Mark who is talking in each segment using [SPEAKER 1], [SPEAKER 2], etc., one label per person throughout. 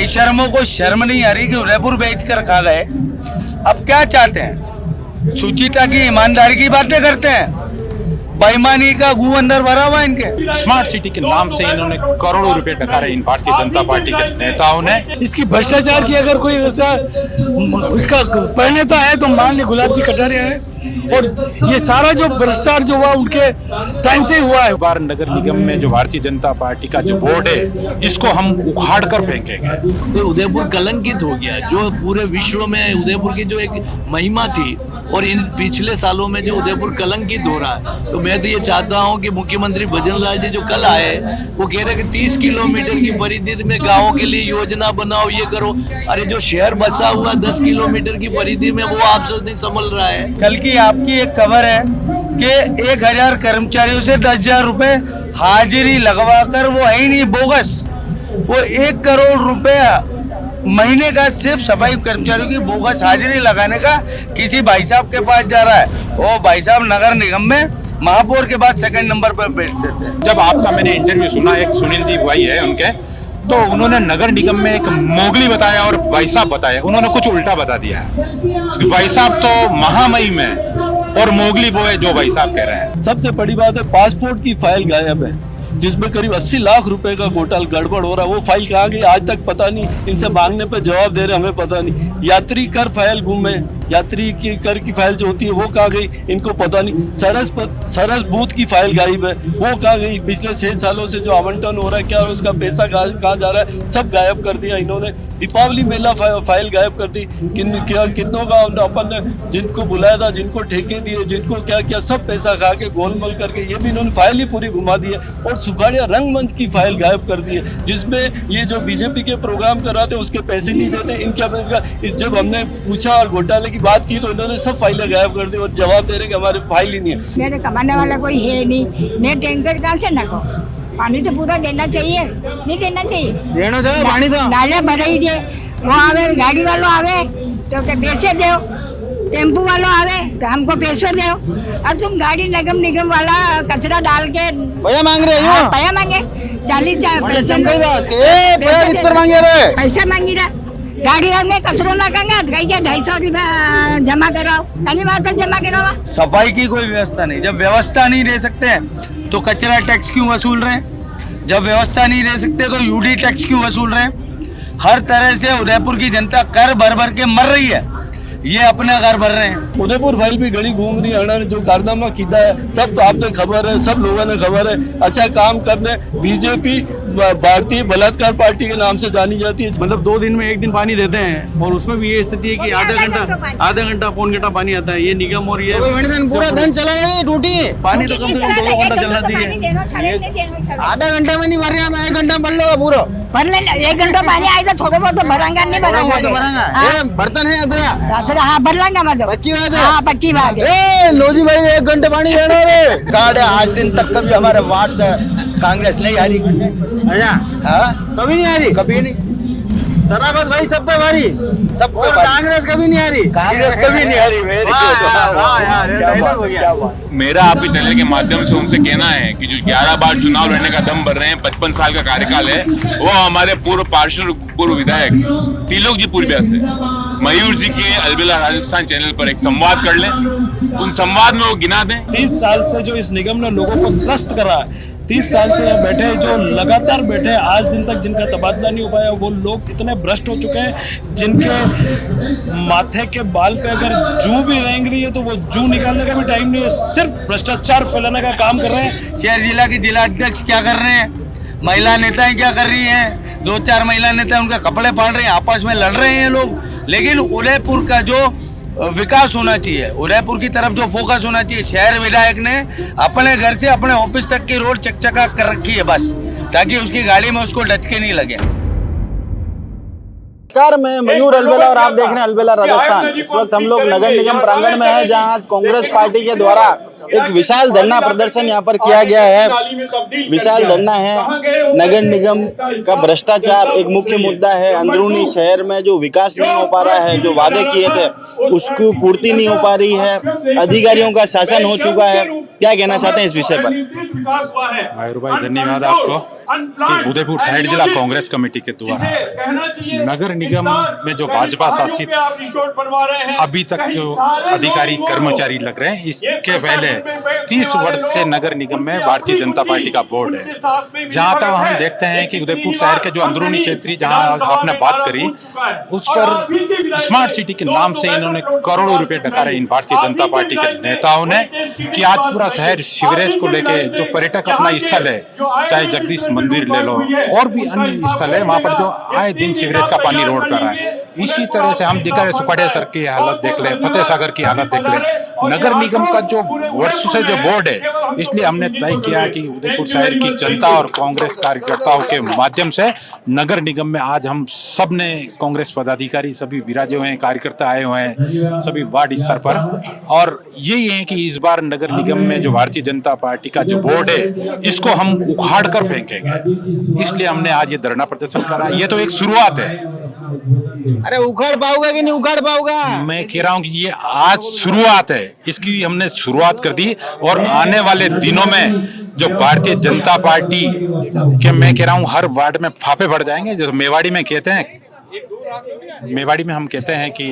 [SPEAKER 1] बेशर्मों को शर्म नहीं आ रही कि उदयपुर बेच कर खा गए। अब क्या चाहते हैं? सुचिता की ईमानदारी की बातें करते हैं, बेईमानी का गू अंदर भरा हुआ इनके।
[SPEAKER 2] स्मार्ट सिटी के नाम से इन्होंने करोड़ों रुपए डकारे इन भारतीय जनता पार्टी के नेताओं ने।
[SPEAKER 3] इसकी भ्रष्टाचार की अगर कोई उसका परिणता है तो मान ली गुलाब जी कटारिया है, और ये सारा जो भ्रष्टाचार जो हुआ उनके टाइम से हुआ है।
[SPEAKER 2] बार नगर निगम में जो भारतीय जनता पार्टी का जो बोर्ड है, इसको हम उखाड़ कर फेंकेंगे।
[SPEAKER 4] तो उदयपुर कलंकित हो गया, जो पूरे विश्व में उदयपुर की जो एक महिमा थी, और इन पिछले सालों में जो उदयपुर कलंकित हो रहा है। तो मैं तो ये चाहता हूँ कि मुख्यमंत्री भजन लाल जी जो कल आए, वो कह रहे कि 30 किलोमीटर की परिधि में गाँव के लिए योजना बनाओ, ये करो। अरे जो शहर बसा हुआ 10 किलोमीटर की परिधि में, वो आपसे नहीं संभल रहा है।
[SPEAKER 1] कल की आपकी एक खबर है कि 1000 कर्मचारियों से 10,000 रुपए हाजिरी लगवा कर, वो है ही नहीं, बोगस। वो 1 करोड़ रुपए महीने का सिर्फ सफाई कर्मचारियों की बोगस हाजिरी लगाने का किसी भाई साहब के पास जा रहा है। वो भाई साहब नगर निगम में महापौर के बाद 2nd नंबर पर बैठते थे।
[SPEAKER 2] जब आपका मैंने इंटरव्यू सुना, एक सुनील जी भाई है उनके, तो उन्होंने नगर निगम में एक मोगली बताया और भाई साहब बताया, उन्होंने कुछ उल्टा बता दिया है। भाई साहब तो महामहिम है और मोगली वो है जो भाई साहब कह रहे हैं।
[SPEAKER 5] सबसे बड़ी बात है, पासपोर्ट की फाइल गायब है, जिसमें करीब 80 लाख रुपए का घोटाला गड़बड़ हो रहा है। वो फाइल कहाँ गई आज तक पता नहीं। इनसे मांगने पे जवाब दे रहे हमें पता नहीं। यात्री कर फाइल गुम है, यात्री की कर की फाइल जो होती है वो कहाँ गई इनको पता नहीं। सरस बूथ की फाइल गायब है, वो कहाँ गई। पिछले 6 सालों से जो आवंटन हो रहा है, क्या उसका पैसा कहाँ जा रहा है, सब गायब कर दिया इन्होंने। दीपावली मेला फाइल गायब कर दी। कितनों का अपन ने जिनको बुलाया था, जिनको ठेके दिए, जिनको क्या क्या, सब पैसा खा के गोलमोल करके ये भी इन्होंने फाइल ही पूरी घुमा दी है। और सुखाड़िया रंगमंच की फाइल गायब कर दी है, जिसमें ये जो बीजेपी के प्रोग्राम कराते उसके पैसे नहीं देते। इनके जब हमने पूछा और घोटाले की बात की तो इन्होंने सब फाइलें गायब कर दी और जवाब दे रहे कि हमारे फाइल ही नहीं है।
[SPEAKER 6] मेरे कमाने वाला कोई है नहीं, मैं टैंकर कहाँ से नको? पानी तो पूरा देना चाहिए, नहीं देना चाहिए? देना चाहिए पानी तो। नाले भराई दे, वो आवे गाड़ी वालों आवे तो क्या पैसे दो, टेम्पो वालों आवे तो हमको पैसे दो। अब तुम गाड़ी निगम वाला कचरा डाल के पैसा मांग रहे हो? पैसा मांगे 40 पैसा मांगी रहा। गाड़ी में कचरो ना कंगा 250 रुपया जमा कराओ, कहीं बात जमा कराओ।
[SPEAKER 1] सफाई की कोई व्यवस्था नहीं। जब व्यवस्था नहीं दे सकते तो कचरा टैक्स क्यों वसूल रहे हैं? जब व्यवस्था नहीं दे सकते तो यूडी टैक्स क्यों वसूल रहे हैं? हर तरह से उदयपुर की जनता कर भर भर के मर रही है, ये अपना घर भर रहे हैं।
[SPEAKER 5] उदयपुर फाइल भी घड़ी घूम रही है, जो कारनामा किया है सब तो आपने खबर है, सब लोगों ने खबर है। अच्छा काम करने बीजेपी भारतीय बलात्कार पार्टी के नाम से जानी जाती है।
[SPEAKER 7] मतलब 2 दिन में 1 दिन पानी देते हैं, और उसमें भी ये स्थिति है कि आधा घंटा पौन घंटा पानी आता है। ये निगम और ये
[SPEAKER 8] पूरा दिन चला है टूटी।
[SPEAKER 7] पानी तो कम से कम 2 घंटा चलना चाहिए।
[SPEAKER 8] आधा घंटे में नहीं भर रहा था, 1 घंटा भर लो पूरा।
[SPEAKER 6] भर ले 1 घंटा पानी आए तो थोड़ा बहुत तो भरांगा, नहीं भरांगा।
[SPEAKER 8] बर्तन है अदरा,
[SPEAKER 6] हाँ भर लेंगे मतलब।
[SPEAKER 8] पक्की बात है?
[SPEAKER 6] हाँ पक्की बात है।
[SPEAKER 8] लोजी भाई 1 घंटे पानी देना रे।
[SPEAKER 1] कार्ड है, आज दिन तक कभी हमारे वार्ड से कांग्रेस नहीं हारी।
[SPEAKER 8] कभी नहीं आ रही,
[SPEAKER 1] कभी नहीं।
[SPEAKER 8] सराबत भाई सब पे भारी,
[SPEAKER 1] सब
[SPEAKER 8] और कांग्रेस कभी नहीं आ रही।
[SPEAKER 1] कांग्रेस कभी नहीं हारी।
[SPEAKER 2] मेरा आप ही चैनल के माध्यम से उनसे कहना है कि जो 11 बार चुनाव लड़ने का दम भर रहे हैं, 55 साल का कार्यकाल है, वो हमारे पूर्व पार्षद, पूर्व विधायक तिलोक जी पूर्विया से मयूर जी के अलबेला राजस्थान चैनल पर एक संवाद कर लें। उन संवाद में वो गिना दें।
[SPEAKER 3] 30 साल से जो इस निगम ने लोगों को त्रस्त करा है, 30 साल से बैठे, जो लगातार बैठे, आज दिन तक जिनका तबादला नहीं हो पाया, वो लोग इतने भ्रष्ट हो चुके हैं, जिनके माथे के बाल पे अगर जू भी रेंग रही है तो वो जू निकालने का भी टाइम नहीं है, सिर्फ भ्रष्टाचार फैलाने का काम कर रहे हैं।
[SPEAKER 1] शहर जिला की जिलाध्यक्ष क्या कर रहे हैं? महिला नेताएं क्या कर रही हैं? 2-4 महिला नेता उनके कपड़े फाड़ रहे हैं, आपस में लड़ रहे हैं लोग। लेकिन उदयपुर का जो विकास होना चाहिए, उदयपुर की तरफ जो फोकस होना चाहिए, शहर विधायक ने अपने घर से अपने ऑफिस तक की रोड चकचका कर रखी है बस, ताकि उसकी गाड़ी में उसको डचके नहीं लगे।
[SPEAKER 8] नमस्कार, मैं मयूर अलबेला और आप देख रहे हैं अलबेला राजस्थान। इस वक्त हम लोग नगर निगम प्रांगण में हैं, जहां आज कांग्रेस पार्टी के द्वारा एक विशाल धरना प्रदर्शन यहाँ पर किया गया है। विशाल धरना है, नगर निगम का भ्रष्टाचार एक मुख्य मुद्दा है। अंदरूनी शहर में जो विकास नहीं हो पा रहा है, जो वादे किए थे उसकी पूर्ति नहीं हो पा रही है, अधिकारियों का शासन हो चुका है। क्या कहना चाहते हैं इस विषय पर?
[SPEAKER 9] मयूर भाई, धन्यवाद आपको कि उदयपुर साइड जिला कांग्रेस कमेटी के द्वारा नगर निगम में जो भाजपा शासित अभी तक जो अधिकारी कर्मचारी लग रहे हैं, इसके पहले 30 वर्ष से नगर निगम में भारतीय जनता पार्टी का बोर्ड है। जहां तक हम देखते हैं कि उदयपुर शहर के जो अंदरूनी क्षेत्रीय जहां आपने बात करी, उस पर स्मार्ट सिटी के नाम से इन्होंने करोड़ों रुपए डकारे इन भारतीय जनता पार्टी के नेताओं ने, कि आज पूरा शहर सीवरेज को लेके जो पर्यटक अपना स्थल है, चाहे जगदीश मंदिर ले लो और भी अन्य स्थल है, वहां पर जो आए दिन सीवरेज का पानी रोड कर रहा है। इसी तरह से हम दिखा रहे सुपाड़िया सर की हालत देख ले, फतेह सागर की हालत देख ले। नगर निगम का जो वर्षों से जो बोर्ड है, इसलिए हमने तय किया कि उदयपुर शहर की जनता और कांग्रेस कार्यकर्ताओं के माध्यम से नगर निगम में आज हम सब ने कांग्रेस पदाधिकारी सभी विराजे हुए हैं, कार्यकर्ता आए हुए हैं सभी वार्ड स्तर पर, और यही है कि इस बार नगर निगम में जो भारतीय जनता पार्टी का जो बोर्ड है, इसको हम उखाड़ कर फेंकेंगे। इसलिए हमने आज ये धरना प्रदर्शन करा। ये तो एक शुरुआत है।
[SPEAKER 8] अरे उखाड़ पाओगा कि नहीं उखाड़ पाओगा?
[SPEAKER 9] मैं कह रहा हूँ कि ये आज शुरुआत है, इसकी हमने शुरुआत कर दी, और आने वाले दिनों में जो भारतीय जनता पार्टी के, मैं कह रहा हूँ, हर वार्ड में फाफे बढ़ जाएंगे। जो मेवाड़ी में कहते हैं, मेवाड़ी में हम कहते हैं कि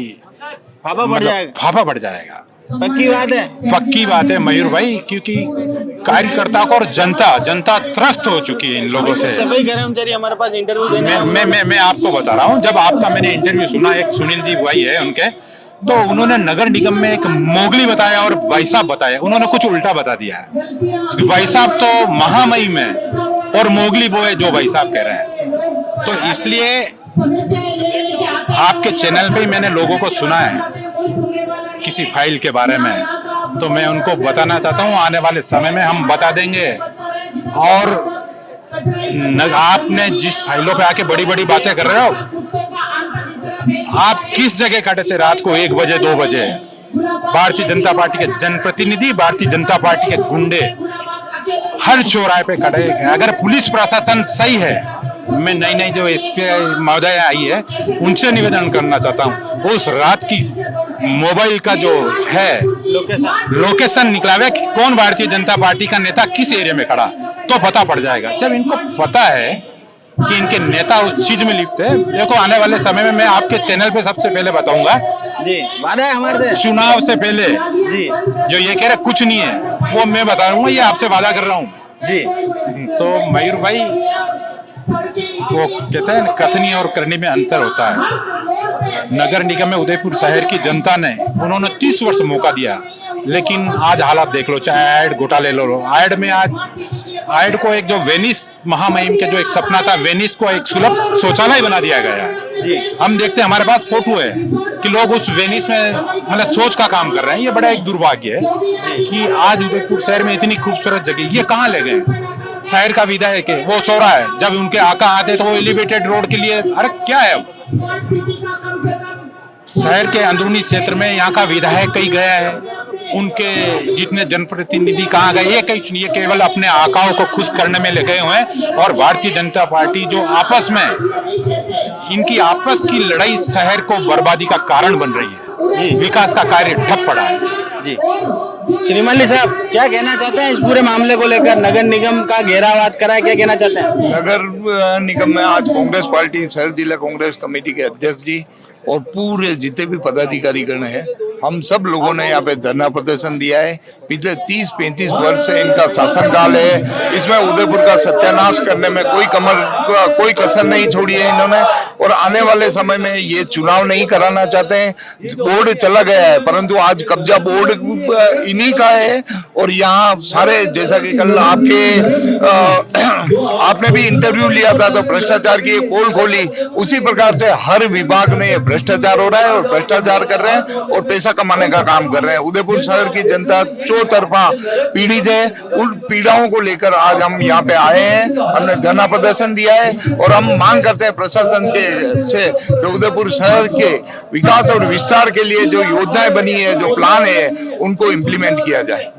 [SPEAKER 8] फाफा बढ़ जाएगा।
[SPEAKER 9] फाफा बढ़ जाएगा।
[SPEAKER 8] पक्की बात है,
[SPEAKER 9] पक्की बात है मयूर भाई, क्योंकि कार्यकर्ता को और जनता त्रस्त हो चुकी है इन लोगों से।
[SPEAKER 8] सभी कर्मचारी हमारे पास इंटरव्यू देने
[SPEAKER 9] मैं आपको बता रहा हूँ, जब आपका मैंने इंटरव्यू सुना, एक सुनील जी भाई है उनके, तो उन्होंने नगर निगम में एक मोगली बताया और भाई साहब बताया, उन्होंने कुछ उल्टा बता दिया है। भाई साहब तो महामहिम है और मोगली वो है जो भाई साहब कह रहे हैं। तो इसलिए आपके चैनल पे मैंने लोगों को सुना है किसी फाइल के बारे में, तो मैं उनको बताना चाहता हूँ, आने वाले समय में हम बता देंगे। और आपने जिस फाइलों पे आके बड़ी बड़ी बातें कर रहे हो, आप किस जगह खड़े थे रात को 1 बजे 2 बजे? भारतीय जनता पार्टी के जनप्रतिनिधि, भारतीय जनता पार्टी के गुंडे हर चौराहे पे खड़े हैं। अगर पुलिस प्रशासन सही है, मैं नई जो एसपी महोदय आई है उनसे निवेदन करना चाहता हूँ, उस रात की मोबाइल का जो है लोकेशन निकलावे कि कौन भारतीय जनता पार्टी का नेता किस एरिया में खड़ा, तो पता पड़ जाएगा। जब इनको पता है कि इनके नेता उस चीज में लिप्त है, देखो आने वाले समय में मैं आपके चैनल पे सबसे पहले बताऊंगा
[SPEAKER 8] जी, वादा है हमारे
[SPEAKER 9] चुनाव से पहले
[SPEAKER 8] जी,
[SPEAKER 9] जो ये कह रहे कुछ नहीं है, वो मैं बताऊंगा, ये आपसे वादा कर रहा हूँ
[SPEAKER 8] जी।
[SPEAKER 9] तो मयूर भाई, वो कहते हैं कथनी और करनी में अंतर होता है। नगर निगम में उदयपुर शहर की जनता ने, उन्होंने 30 वर्ष मौका दिया, लेकिन आज हालात देख लो, चाहे आयड घोटाले लो, आयड में आज आयड को एक जो वेनिस महामहिम के जो एक सपना था, वेनिस को एक सुलभ शौचालय बना दिया गया है। हम देखते हैं, हमारे पास फोटो है कि लोग उस वेनिस में मतलब सोच का काम कर रहे हैं। ये बड़ा एक दुर्भाग्य है कि आज उदयपुर शहर में इतनी खूबसूरत जगह ये कहाँ ले गए? शहर का विधायक है, वो सो रहा है, जब उनके आका आते तो वो एलिवेटेड रोड के लिए, अरे क्या है अब? शहर के अंदरूनी क्षेत्र में यहाँ का विधायक कहीं गया है, उनके जितने जनप्रतिनिधि कहाँ गए, ये कहीं नहीं, ये केवल अपने आकाओं को खुश करने में लगे हुए हैं। और भारतीय जनता पार्टी जो आपस में, इनकी आपस की लड़ाई शहर को बर्बादी का कारण बन रही है, विकास का कार्य ठप पड़ा है।
[SPEAKER 8] जी, श्रीमल्ली साहब क्या कहना चाहते हैं इस पूरे मामले को लेकर? नगर निगम का घेरावाद करा है, क्या कहना चाहते हैं?
[SPEAKER 10] नगर निगम में आज कांग्रेस पार्टी शहर जिला कांग्रेस कमेटी के अध्यक्ष जी और पूरे जितने भी पदाधिकारी गण हैं, हम सब लोगों ने यहाँ पे धरना प्रदर्शन दिया है। पिछले 30-35 वर्ष से इनका शासनकाल है, इसमें उदयपुर का सत्यानाश करने में कोई कसर नहीं छोड़ी है इन्होंने। और आने वाले समय में ये चुनाव नहीं कराना चाहते हैं। बोर्ड चला गया है, परंतु आज कब्जा बोर्ड इन्हीं का है। और यहाँ सारे, जैसा कि कल आपने भी इंटरव्यू लिया था तो भ्रष्टाचार की एक पोल खोली, उसी प्रकार से हर विभाग में भ्रष्टाचार हो रहा है और भ्रष्टाचार कर रहे हैं और पैसा कमाने का काम कर रहे हैं। उदयपुर शहर की जनता चौतरफा पीड़ित है। उन पीड़ाओं को लेकर आज हम यहाँ पे आए हैं, हमने धरना प्रदर्शन दिया है और हम मांग करते हैं प्रशासन के से कि उदयपुर शहर के विकास और विस्तार के लिए जो योजनाएं बनी है, जो प्लान है, उनको इम्प्लीमेंट किया जाए।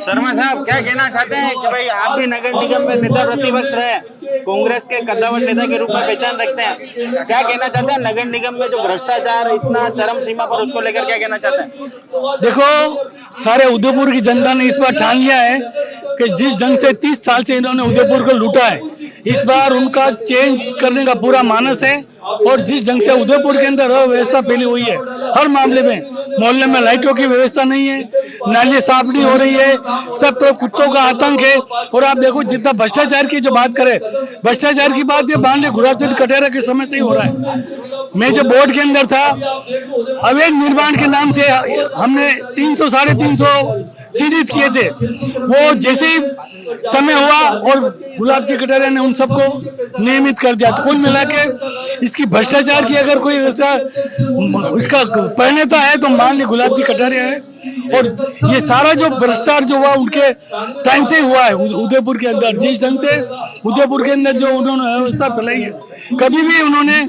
[SPEAKER 8] शर्मा साहब क्या कहना चाहते हैं कि भाई आप भी नगर निगम में नेता प्रतिपक्ष रहे, कांग्रेस के कद्दावर नेता के रूप में पहचान रखते हैं, क्या कहना चाहते हैं नगर निगम में जो भ्रष्टाचार इतना चरम सीमा पर, उसको लेकर क्या कहना चाहते हैं?
[SPEAKER 3] देखो, सारे उदयपुर की जनता ने इस बार ठान लिया है कि जिस ढंग से 30 साल से इन्होंने उदयपुर को लूटा है, इस बार उनका चेंज करने का पूरा मानस है। और जिस ढंग से उदयपुर के अंदर अव्यवस्था फैली हुई है, हर मामले में, मोहल्ले में लाइटों की व्यवस्था नहीं है, नाली साफ नहीं हो रही है, सब तो कुत्तों का आतंक है। और आप देखो, जितना भ्रष्टाचार की जो बात करें, भ्रष्टाचार की बात ये बांधे गुलाबचंद कटारिया के समय से ही हो रहा है। मैं जब बोर्ड के अंदर था, अवैध निर्माण के नाम से हमने 300 साढ़े 300 चिन्हित किए थे। वो जैसे ही समय हुआ और गुलाब जी कटारिया ने उन सबको नियमित कर दिया। तो कुल मिला के इसकी भ्रष्टाचार की अगर कोई उसका परिणता है तो मान ली गुलाब जी कटारिया है। और ये सारा जो भ्रष्टाचार जो हुआ उनके टाइम से ही हुआ है उदयपुर के अंदर। जिस ढंग से उदयपुर के अंदर जो उन्होंने व्यवस्था फैलाई है, कभी भी उन्होंने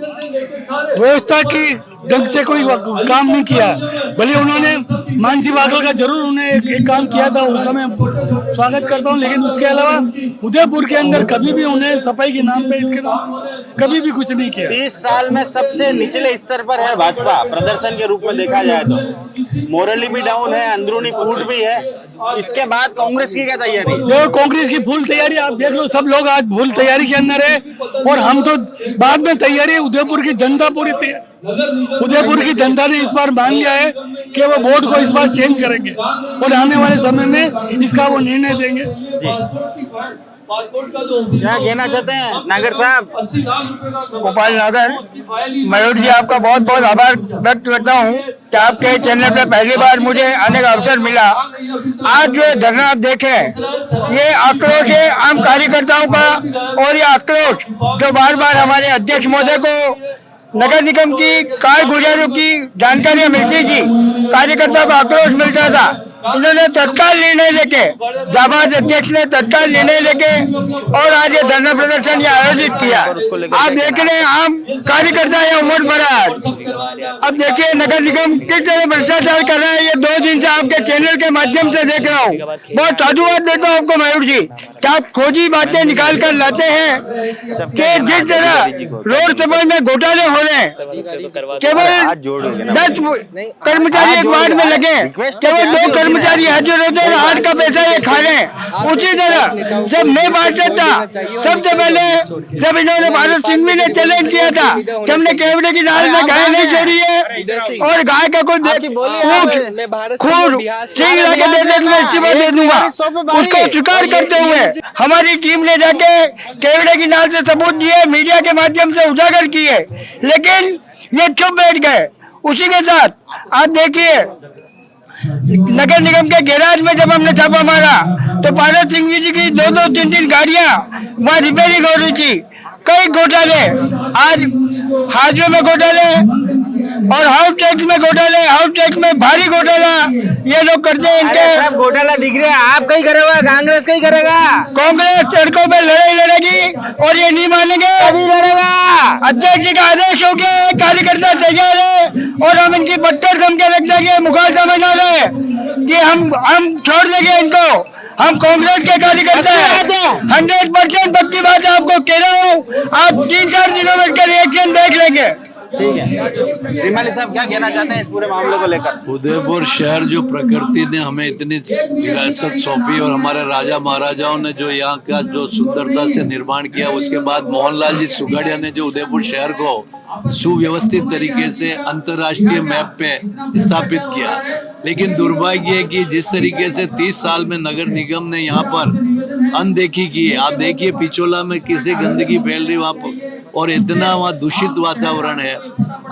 [SPEAKER 3] व्यवस्था की ढंग से कोई काम नहीं किया। भले उन्होंने मानसी बागल का जरूर उन्हें एक काम किया था, उसका मैं स्वागत करता हूं, लेकिन उसके अलावा उदयपुर के अंदर कभी भी उन्हें सफाई के नाम पे, इनके नाम कभी भी कुछ नहीं किया।
[SPEAKER 8] 30 साल में सबसे निचले स्तर पर है भाजपा, प्रदर्शन के रूप में देखा जाए तो मोरली भी डाउन है, अंदरूनी फूट भी है। इसके बाद कांग्रेस की क्या तैयारी?
[SPEAKER 3] देखो, कांग्रेस की फुल तैयारी आप देख लो, सब लोग आज फुल तैयारी के अंदर है और हम तो बाद में तैयारी। उदयपुर की जनता पूरी तैयार, उदयपुर की जनता ने इस बार मान लिया है कि वो बोर्ड को इस बार चेंज करेंगे और आने वाले समय में इसका वो निर्णय देंगे।
[SPEAKER 8] क्या कहना चाहते हैं नागर साहब?
[SPEAKER 1] गोपाल नागर, मयूर जी, आपका बहुत बहुत आभार व्यक्त करता हूँ कि आपके चैनल पे पहली बार मुझे आने का अवसर मिला। आज जो धरना आप देखें, ये आक्रोश है आम कार्यकर्ताओं का, और ये आक्रोश जो बार बार हमारे अध्यक्ष महोदय को नगर निगम की कारगुजारों की जानकारियां मिलती थी, कार्यकर्ताओं को आक्रोश मिलता था, उन्होंने तत्काल निर्णय लेके, जाबाज अध्यक्ष ने तत्काल निर्णय लेके और आज ये धरना प्रदर्शन आयोजित किया। आप देख रहे हैं आम कार्यकर्ता या उम्र भरा। अब देखिए नगर निगम किस तरह भ्रष्टाचार कर रहा है, ये 2 दिन से आपके चैनल के माध्यम से देख रहा हूँ। बहुत साधुवाद देता हूँ आपको मयूर जी, क्या आप खोजी बातें निकाल कर लाते हैं कि जिस तरह रोड सफाई में घोटाले हो रहे हैं, केवल 10 कर्मचारी एक वार्ड में लगे, केवल 2 कर्मचारी हाजिर होते हैं, हाथ का पैसा ये खा रहे हैं। उसी तरह जब मैं पार्षद था, सबसे पहले जब इन्होंने भारत सिंघवी ने चैलेंज किया था कि हमने केवड़े की दाल में गाय नहीं छोड़ी है और गाय का कोई खून सिंह लाके दे दे मैं इस्तीफा दे दूंगा, उसको स्वीकार करते हुए हमारी टीम ने जाके केवड़े की दाल से सबूत दिए, मीडिया के माध्यम से उजागर किए, लेकिन ये चुप बैठ गए। उसी के साथ आप देखिए नगर निगम के गैराज में जब हमने छापा मारा तो पारस सिंह जी की 2-2, 3-3 गाड़ियां वहाँ रिपेयरिंग हो रही थी। कई घोटाले, आज हाजिरों में घोटाले और हाउस टैक्स में घोटाले, हाउस टैक्स में भारी घोटाला ये लोग करते हैं। इनके
[SPEAKER 8] घोटाला दिख रहे हैं, आप कहीं करेगा, कांग्रेस कहीं करेगा,
[SPEAKER 1] कांग्रेस सड़कों पे लड़ाई लड़ेगी और ये नहीं मानेंगे,
[SPEAKER 8] अभी लड़ेगा।
[SPEAKER 1] अध्यक्ष जी का आदेश हो गया है, कार्यकर्ता तैयार है और हम इनकी बट्टर सम के रख देंगे, मुखालसा बना ले कि हम छोड़ देंगे इनको। हम कांग्रेस के कार्यकर्ता हैं, 100% पक्की बात आपको कह रहा हूँ। आप 3-4 दिनों में इसका रिएक्शन देख लेंगे।
[SPEAKER 8] ठीक है, श्रीमाली साहब क्या कहना चाहते हैं इस पूरे मामले को लेकर?
[SPEAKER 4] उदयपुर शहर जो प्रकृति ने हमें इतनी विरासत सौंपी और हमारे राजा महाराजाओं ने जो यहाँ का जो सुंदरता से निर्माण किया, उसके बाद मोहनलाल जी सुगाड़िया ने जो उदयपुर शहर को सुव्यवस्थित तरीके से अंतर्राष्ट्रीय मैप पे स्थापित किया। लेकिन दुर्भाग्य है कि जिस तरीके से 30 साल में नगर निगम ने यहाँ पर अनदेखी की है। आप देखिए पिछोला में किसी गंदगी फैल रही वहाँ पर और इतना वहाँ दूषित वातावरण है।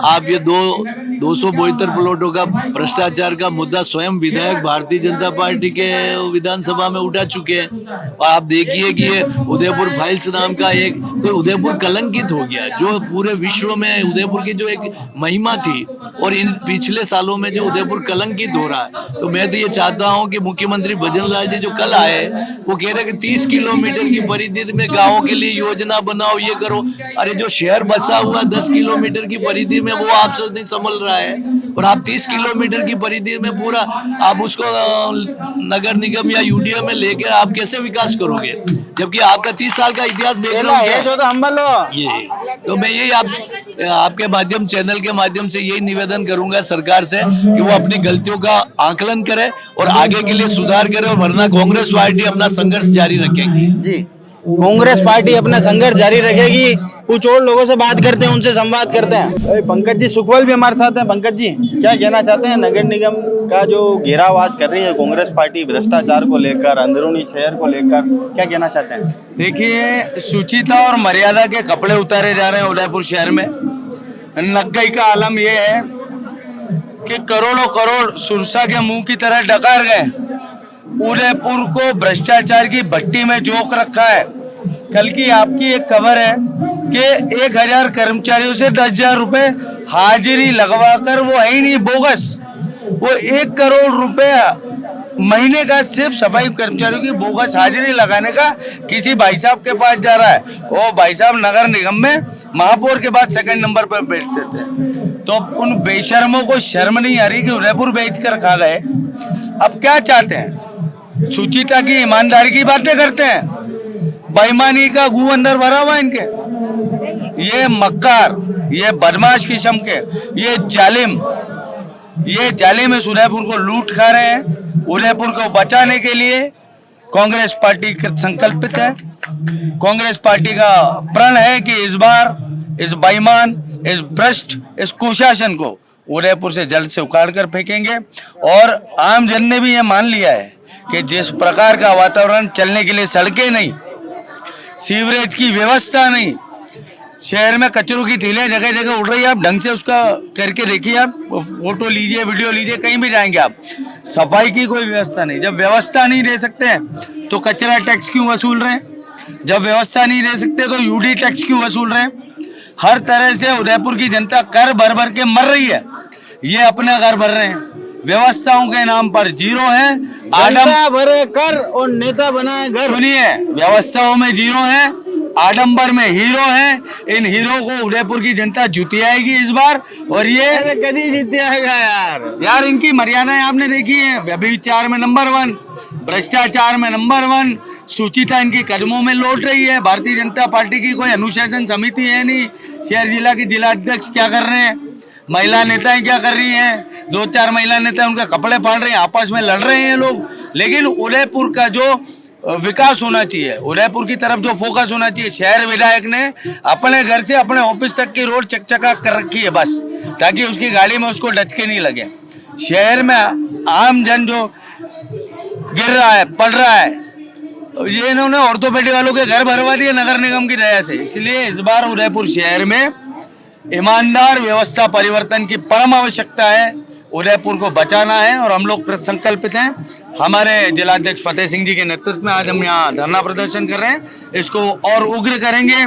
[SPEAKER 4] आप ये 272 प्लॉटों का भ्रष्टाचार का मुद्दा स्वयं विधायक भारतीय जनता पार्टी के विधानसभा में उठा चुके हैं। और आप देखिए कि ये उदयपुर फाइल्स नाम का एक तो उदयपुर कलंकित हो गया, जो पूरे विश्व में उदयपुर की जो एक महिमा थी, और इन पिछले सालों में जो उदयपुर कलंकित हो रहा है। तो मैं तो ये चाहता हूँ कि मुख्यमंत्री भजन लाल जी जो कल आए, वो कह रहे हैं कि 30 किलोमीटर की परिधि में गाँव के लिए योजना बनाओ, ये करो। अरे जो शहर बसा हुआ 10 किलोमीटर की परिधि में, वो आपसे नहीं संभल रहा है, और आप 30 किलोमीटर की परिधि में पूरा आप उसको नगर निगम या यूडीए में लेकर आप कैसे विकास करोगे, जबकि आपका 30 साल का इतिहास बैकग्राउंड है।
[SPEAKER 8] जो तो हम बोलो
[SPEAKER 4] ये तो मैं यही आपके माध्यम चैनल के माध्यम से यही निवेदन करूंगा सरकार से कि वो अपनी गलतियों का आकलन करे और आगे के लिए सुधार करे, और वरना कांग्रेस पार्टी अपना संघर्ष जारी रखेगी।
[SPEAKER 8] जी, कांग्रेस पार्टी अपना संघर्ष जारी रखेगी। कुछ और लोगों से बात करते हैं, उनसे संवाद करते हैं। पंकज जी सुखवाल भी हमारे साथ हैं। पंकज जी, क्या कहना चाहते हैं? नगर निगम का जो घेराव आज कर रही है कांग्रेस पार्टी भ्रष्टाचार को लेकर, अंदरूनी शहर को लेकर, क्या कहना चाहते हैं?
[SPEAKER 1] देखिए, शुचिता और मर्यादा के कपड़े उतारे जा रहे हैं उदयपुर शहर में। नग्गई का आलम यह है कि करोड़ों करोड़ सुरसा के मुंह की तरह डकार गए। उदयपुर को भ्रष्टाचार की भट्टी में झोंक रखा है। कल की आपकी एक खबर है कि 1000 कर्मचारियों से 10,000 रुपए हाजिरी लगवाकर, वो है ही नहीं, बोगस, वो 1 करोड़ रुपए महीने का सिर्फ सफाई कर्मचारियों की बोगस हाजिरी लगाने का किसी भाई साहब के पास जा रहा है। वो भाई साहब नगर निगम में महापौर के बाद 2nd नंबर पर बैठते थे। तो उन बेशर्मों को शर्म नहीं आ रही कि उदयपुर बेच कर खा गए। अब क्या चाहते हैं? सुचिता की, ईमानदारी की बातें करते हैं, बेईमानी का गू अंदर भरा हुआ इनके। ये मक्कार, ये बदमाश किस्म के, ये जालिम इस उदयपुर को लूट खा रहे हैं। उदयपुर को बचाने के लिए कांग्रेस पार्टी संकल्पित है। कांग्रेस पार्टी का प्रण है कि इस बार इस बेईमान, इस भ्रष्ट, इस कुशासन को उदयपुर से जल्द से उखाड़ कर फेंकेंगे। और आम जन ने भी ये मान लिया है कि जिस प्रकार का वातावरण, चलने के लिए सड़कें नहीं, सीवरेज की व्यवस्था नहीं, शहर में कचरों की थैलियां जगह जगह उड़ रही है। आप ढंग से उसका करके देखिए, आप फोटो लीजिए, वीडियो लीजिए, कहीं भी जाएंगे आप, सफाई की कोई व्यवस्था नहीं। जब व्यवस्था नहीं दे सकते तो कचरा टैक्स क्यों वसूल रहे हैं? जब व्यवस्था नहीं दे सकते तो यूडी टैक्स क्यों वसूल रहे हैं? हर तरह से उदयपुर की जनता कर भर भर के मर रही है। ये अपना घर भर रहे हैं, व्यवस्थाओं के नाम पर जीरो है।
[SPEAKER 8] आडम भरे कर और नेता बनाए घर।
[SPEAKER 1] सुनिए, व्यवस्थाओं में जीरो है, आडंबर में हीरो है। इन हीरो को उदयपुर की जनता जुतियाएगी इस बार। और ये
[SPEAKER 8] कभी जीतेगा
[SPEAKER 1] यार इनकी मर्यादाएं आपने देखी है। व्यभिचार में नंबर 1, भ्रष्टाचार में नंबर 1, सुचिता इनके कदमों में लौट रही है। भारतीय जनता पार्टी की कोई अनुशासन समिति है नहीं। शहर जिला के जिलाध्यक्ष क्या कर रहे हैं? महिला नेताएं क्या कर रही हैं? 2-4 महिला नेता उनके कपड़े फाड़ रहे हैं, आपस में लड़ रहे हैं लोग। लेकिन उदयपुर का जो विकास होना चाहिए, उदयपुर की तरफ जो फोकस होना चाहिए, शहर विधायक ने अपने घर से अपने ऑफिस तक की रोड चकचका कर रखी है बस, ताकि उसकी गाड़ी में उसको डचके नहीं लगे। शहर में आम जन जो गिर रहा है, पड़ रहा है, ये इन्होंने ऑर्थोपेडिक वालों के घर भरवा दिए नगर निगम की दया से। इसलिए इस बार उदयपुर शहर में ईमानदार व्यवस्था परिवर्तन की परम आवश्यकता है। उदयपुर को बचाना है और हम लोग संकल्पित हैं। हमारे जिलाध्यक्ष फतेह सिंह जी के नेतृत्व में आज हम यहाँ धरना प्रदर्शन कर रहे हैं। इसको और उग्र करेंगे,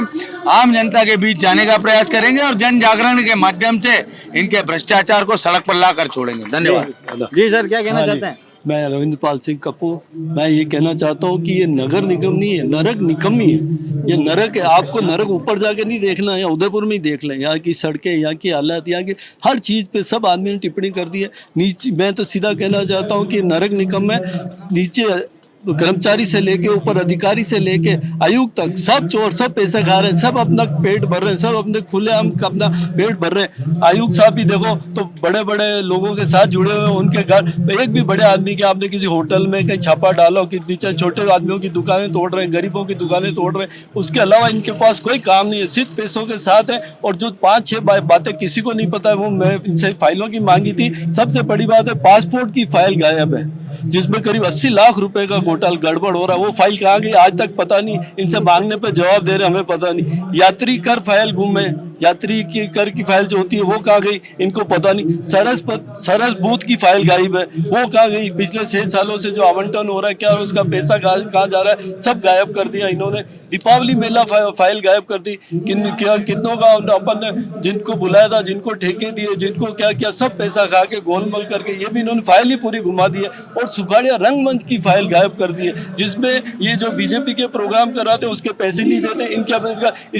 [SPEAKER 1] आम जनता के बीच जाने का प्रयास करेंगे और जन जागरण के माध्यम से इनके भ्रष्टाचार को सड़क पर ला कर छोड़ेंगे। धन्यवाद।
[SPEAKER 8] जी सर, क्या कहना चाहते हैं?
[SPEAKER 5] मैं रविंद्र पाल सिंह कपूर। मैं ये कहना चाहता हूँ कि ये नगर निगम नहीं है, नरक निगम ही है। ये नरक है। आपको नरक ऊपर जाके नहीं देखना है, या उदयपुर में ही देख लें। यहाँ की सड़कें, यहाँ की हालत, यहाँ की हर चीज़ पे सब आदमी ने टिप्पणी कर दी है। नीचे मैं तो सीधा कहना चाहता हूँ कि नरक निगम में नीचे कर्मचारी से लेके ऊपर अधिकारी से लेके आयुक्त तक सब चोर, सब पैसे खा रहे हैं, सब अपना पेट भर रहे हैं, सब अपने खुलेआम अपना पेट भर रहे हैं। आयुक्त साहब भी देखो तो बड़े बड़े लोगों के साथ जुड़े हुए हैं। उनके घर एक भी बड़े आदमी के आपने किसी होटल में कहीं छापा डालो कि नीचे छोटे आदमियों की दुकानें तोड़ रहे हैं, गरीबों की दुकानें तोड़ रहे हैं। उसके अलावा इनके पास कोई काम नहीं है, सिर्फ पैसों के साथ है। और जो 5-6 बातें किसी को नहीं पता है, वो मैं इनसे फाइलों की मांगी थी। सबसे बड़ी बात है, पासपोर्ट की फाइल गायब है, जिसमें करीब 80 लाख रुपए का घोटाला गड़बड़ हो रहा है। वो फाइल कहाँ गई आज तक पता नहीं। इनसे मांगने पे जवाब दे रहे हमें पता नहीं। यात्री कर फाइल गुम है, यात्री की कर की फाइल जो होती है वो कहाँ गई, इनको पता नहीं। सरस बूथ की फाइल गायब है, वो कहाँ गई। पिछले 6 सालों से जो आवंटन हो रहा है, क्या उसका पैसा कहाँ जा रहा है, सब गायब कर दिया इन्होंने। दीपावली मेला फाइल गायब कर दी। कितनों का अपन ने जिनको बुलाया था, जिनको ठेके दिए, जिनको क्या क्या, सब पैसा खा के गोलमोल करके ये भी इन्होंने फाइल ही पूरी घुमा दी है। और सुखाड़िया रंगमंच की फाइल गायब कर दी है, जिसमें ये जो बीजेपी के प्रोग्राम कराते उसके पैसे नहीं देते। इनका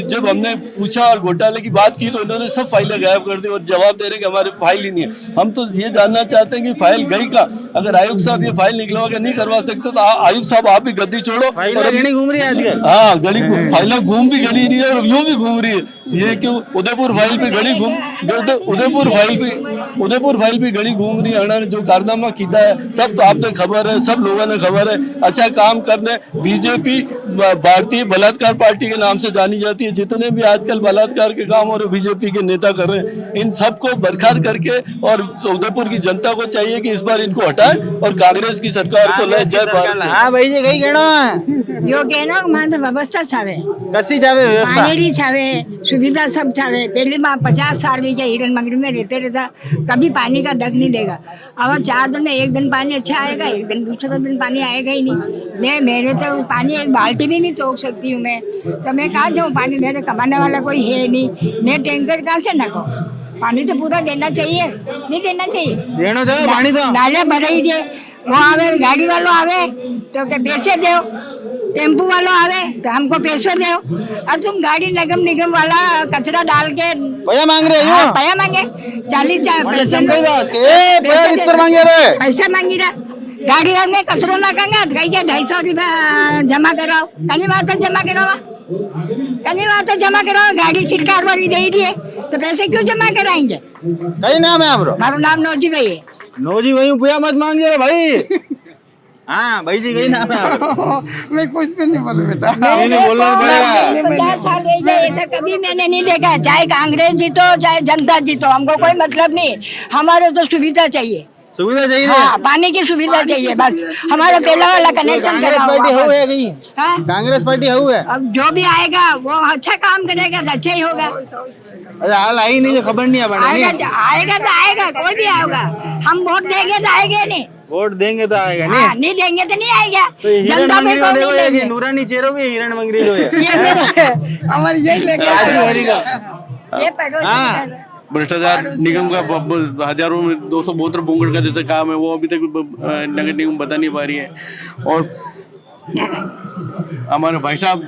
[SPEAKER 5] जब हमने पूछा और घोटाले की बात की तो इन्होंने सब फाइलें गायब कर दी और जवाब दे रहे कि हमारे फाइल ही नहीं है। हम तो ये जानना चाहते हैं कि फाइल गई का, अगर आयुक्त साहब ये फाइल निकलवा के नहीं करवा सकते तो आयुक्त साहब आप भी गद्दी छोड़ो।
[SPEAKER 8] गणी घूम रही है आजकल।
[SPEAKER 5] हाँ, गड़ी फाइलें घूम भी गली नहीं है और यूं भी घूम रही है। ये क्यों उदयपुर फाइल पे गड़ी घूम, उदयपुर फाइल पे गड़ी घूम रही है। जो कारनामा किया है सब तो आपने खबर है, सब लोगों ने खबर है। अच्छा काम करने बीजेपी भारतीय बलात्कार पार्टी के नाम से जानी जाती है। जितने भी आजकल बलात्कार के काम हो रहे बीजेपी के नेता कर रहे हैं, इन सबको बर्खास्त करके और उदयपुर की जनता को चाहिए कि इस बार इनको हटाए और कांग्रेस की सरकार को ले। जय भारत।
[SPEAKER 8] हाँ भाई जी कई कहना
[SPEAKER 6] यो कहना मानते व्यवस्था छावे,
[SPEAKER 8] कसी जावे व्यवस्था,
[SPEAKER 6] पानी छावे, सुविधा सब छावे। पहले 50 साल भी हिरन मंगरी में रहता कभी पानी का डग नहीं देगा। अब 4 दिन में 1 दिन पानी अच्छा आएगा, 1 दिन दूसरा दिन पानी आएगा ही नहीं। मेरे तो पानी एक बाल्टी भी नहीं तोड़ सकती हूँ मैं, तो मैं कहाँ जाऊँ पानी, मेरे कमाने वाला कोई है नहीं। मैं टैंकर कहाँ से नको, पानी तो पूरा देना चाहिए, नहीं देना चाहिए,
[SPEAKER 8] देना चाहिए पानी तो।
[SPEAKER 6] नाले भराई दे, वो आवे गाड़ी वालों आवे तो क्या पैसे दो, टेम्पो वालों आवे तो हमको पैसे दो। और तुम गाड़ी निगम वाला कचरा डाल के
[SPEAKER 8] पैसा मांग रहे हो।
[SPEAKER 6] पैसा मांगे 40 पैसा मांगी रहा। गाड़ी में कचरो ना कंगा कहीं 250 रुपया जमा कराओ, कहीं बात जमा कराओ, कहीं बात जमा कराओ। गाड़ी सरकार वाली दे दिए तो पैसे क्यों जमा कराएंगे।
[SPEAKER 8] कई नाम है आपरो?
[SPEAKER 6] मारो नाम नौजी भाई है।
[SPEAKER 8] नौजी भाई रुपया मत मांगे भाई। हाँ भाई जी कई नाम है आपरो?
[SPEAKER 6] मैं कुछ भी नहीं बोलूं बेटा,
[SPEAKER 8] नहीं बोलना पड़ेगा।
[SPEAKER 6] 50 साल हो गए ऐसा कभी मैंने नहीं देखा। चाहे कांग्रेस जीतो चाहे जनता जीतो, हमको कोई मतलब नहीं। हमारे तो सुविधा चाहिए,
[SPEAKER 8] सुविधा चाहिए।
[SPEAKER 6] हाँ, पानी की सुविधा चाहिए बस। हमारा पहला वाला कनेक्शन
[SPEAKER 8] कांग्रेस पार्टी हो है कहीं?
[SPEAKER 6] हाँ?
[SPEAKER 8] कांग्रेस पार्टी है।
[SPEAKER 6] अब जो भी आएगा वो अच्छा काम करेगा तो अच्छा ही होगा।
[SPEAKER 8] अच्छा हाल आई नहीं, खबर नहीं है।
[SPEAKER 6] आएगा तो आएगा, कोई भी आएगा। हम वोट देंगे तो आएगा नहीं,
[SPEAKER 8] वोट देंगे तो आएगा नहीं।
[SPEAKER 6] हाँ, नहीं देंगे तो नहीं आएगा।
[SPEAKER 8] तो
[SPEAKER 6] जनता में कौन नहीं देंगे।
[SPEAKER 8] नूरानी चेहरों भी हिरण मंगरी लो है।
[SPEAKER 6] हमारे यही लेके
[SPEAKER 7] भ्रष्टाचार निगम का हजारों में 200 बोतल बोंगड़ का जैसे काम है वो अभी तक नगर निगम बता नहीं पा रही है। और हमारे भाई साहब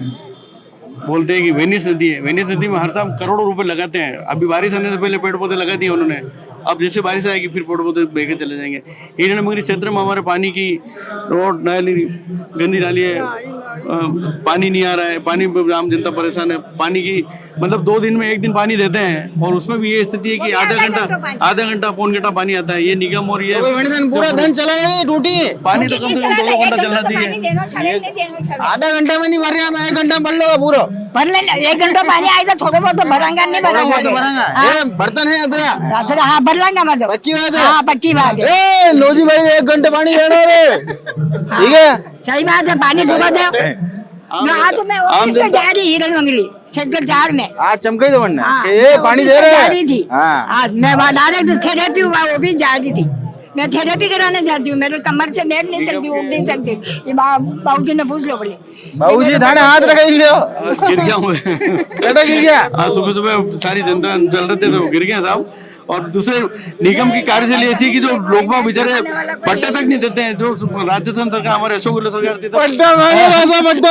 [SPEAKER 7] बोलते हैं कि वेनिस नदी है, वेनिस नदी में हर साल करोड़ों रुपए लगाते हैं। अभी बारिश आने से पहले पेड़ पौधे लगा दिए उन्होंने, अब जैसे बारिश आएगी फिर पेड़ पौधे बह के चले जाएंगे। हिरण मंगरी क्षेत्र में हमारे पानी की रोड नाली गंदी नाली है, पानी नहीं आ रहा है, पानी आम जनता परेशान है। पानी की मतलब 2 दिन में 1 दिन पानी देते हैं और उसमें भी ये स्थिति है कि आधा घंटा पौन घंटा पानी आता है। ये निगम और ये
[SPEAKER 8] पूरा दिन चला है टूटी।
[SPEAKER 7] पानी तो कम से कम 2 घंटा चलना चाहिए।
[SPEAKER 8] आधा घंटे में नहीं भर रहा था, 1 घंटा भर लो पूरा।
[SPEAKER 6] भर लेना 1 घंटा पानी आएगा, थोड़ा बहुत तो भरांगा नहीं भरांगा।
[SPEAKER 8] बर्तन है अदरा।
[SPEAKER 6] हाँ भर लेंगे मतलब।
[SPEAKER 8] पक्की बात है।
[SPEAKER 6] हाँ पक्की बात है।
[SPEAKER 8] लोजी भाई 1 घंटे पानी देना रे, ठीक है?
[SPEAKER 6] सही बात है, पानी पूरा दो। आज मैं ऑफिस में जा रही हिरन मंगली सेक्टर 4 में।
[SPEAKER 8] आज चमकई तो बनना
[SPEAKER 6] पानी दे रही थी। आज मैं वहाँ डायरेक्ट थेरेपी हुआ, वो भी जा रही थी। मैं थेरेपी कराने जाती हूँ, मेरे कमर से बैठ नहीं सकती, उठ नहीं सकती। ये बाबूजी ने पूछ लो बोले।
[SPEAKER 8] बाबूजी थाने हाथ रखे
[SPEAKER 7] गिर गया हूँ।
[SPEAKER 8] गिर गया।
[SPEAKER 7] आज सुबह सारी जनता चल रहे थे तो गिर गया साहब। और दूसरे निगम की कार्यशैली ऐसी कि जो लोग बाग बेचारे पट्टे तक नहीं देते हैं। जो राजस्थान सरकार हमारे अशोक गहलोत सरकार थी
[SPEAKER 8] पट्टा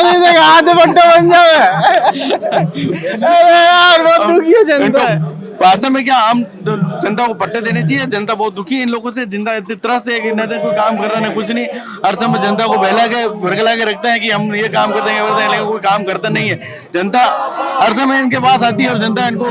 [SPEAKER 8] नहीं देगा, आधे पट्टा बन जाए। यार बहुत दुखी है जनता।
[SPEAKER 7] वास्तव में क्या आम जनता को पट्टे देने चाहिए। जनता बहुत दुखी है इन लोगों से। जनता इतनी त्रस्त है कि न तो कोई काम कर रहा है न कुछ नहीं। हर समय जनता को बहला के भड़कला के रखता है कि हम ये काम कर देंगे, लेकिन कोई काम करता नहीं है। जनता हर समय इनके पास आती है और जनता इनको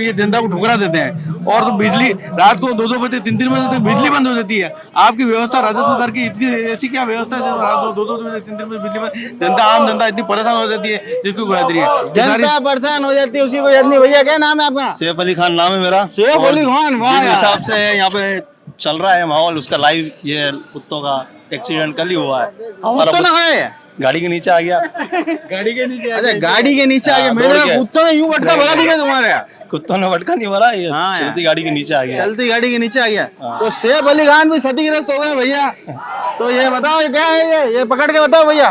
[SPEAKER 7] ये जनता को ठुकरा देते हैं। और तो बिजली रात को 2-2 बजे 3-3 बजे तक बिजली बंद हो जाती है। आपकी व्यवस्था राजस्थान सरकार की इतनी ऐसी क्या व्यवस्था है रात को 2-2 बजे 3-3 बजे बिजली बंद। जनता आम जनता इतनी परेशान हो जाती है जिसकी कोई याद नहीं है।
[SPEAKER 8] जनता परेशान हो जाती है, उसी को याद नहीं। भैया क्या नाम है आपका?
[SPEAKER 5] सैफ अली खान नाम है मेरा।
[SPEAKER 8] सैफ अली खान, वाह
[SPEAKER 5] जिस हिसाब से यहाँ पे चल रहा है माहौल, उसका लाइव ये कुत्तों का एक्सीडेंट कल ही हुआ है।
[SPEAKER 8] कुत्तों ने खाया है?
[SPEAKER 1] गाड़ी के नीचे आ गया।
[SPEAKER 7] गाड़ी के नीचे अच्छा गाड़ी के नीचे आ गया। मेरे कुत्तों ने यूं भटका भरा दिया तुम्हारे यहाँ।
[SPEAKER 1] कुत्तों ने भटका नहीं भरा, ये
[SPEAKER 7] हाँ
[SPEAKER 1] चलती गाड़ी के नीचे आ गया।
[SPEAKER 7] चलती गाड़ी के नीचे आ गया। तो सैफ अली खान भी क्षतिग्रस्त हो गए भैया। तो ये बताओ ये क्या है, ये पकड़ के बताओ भैया।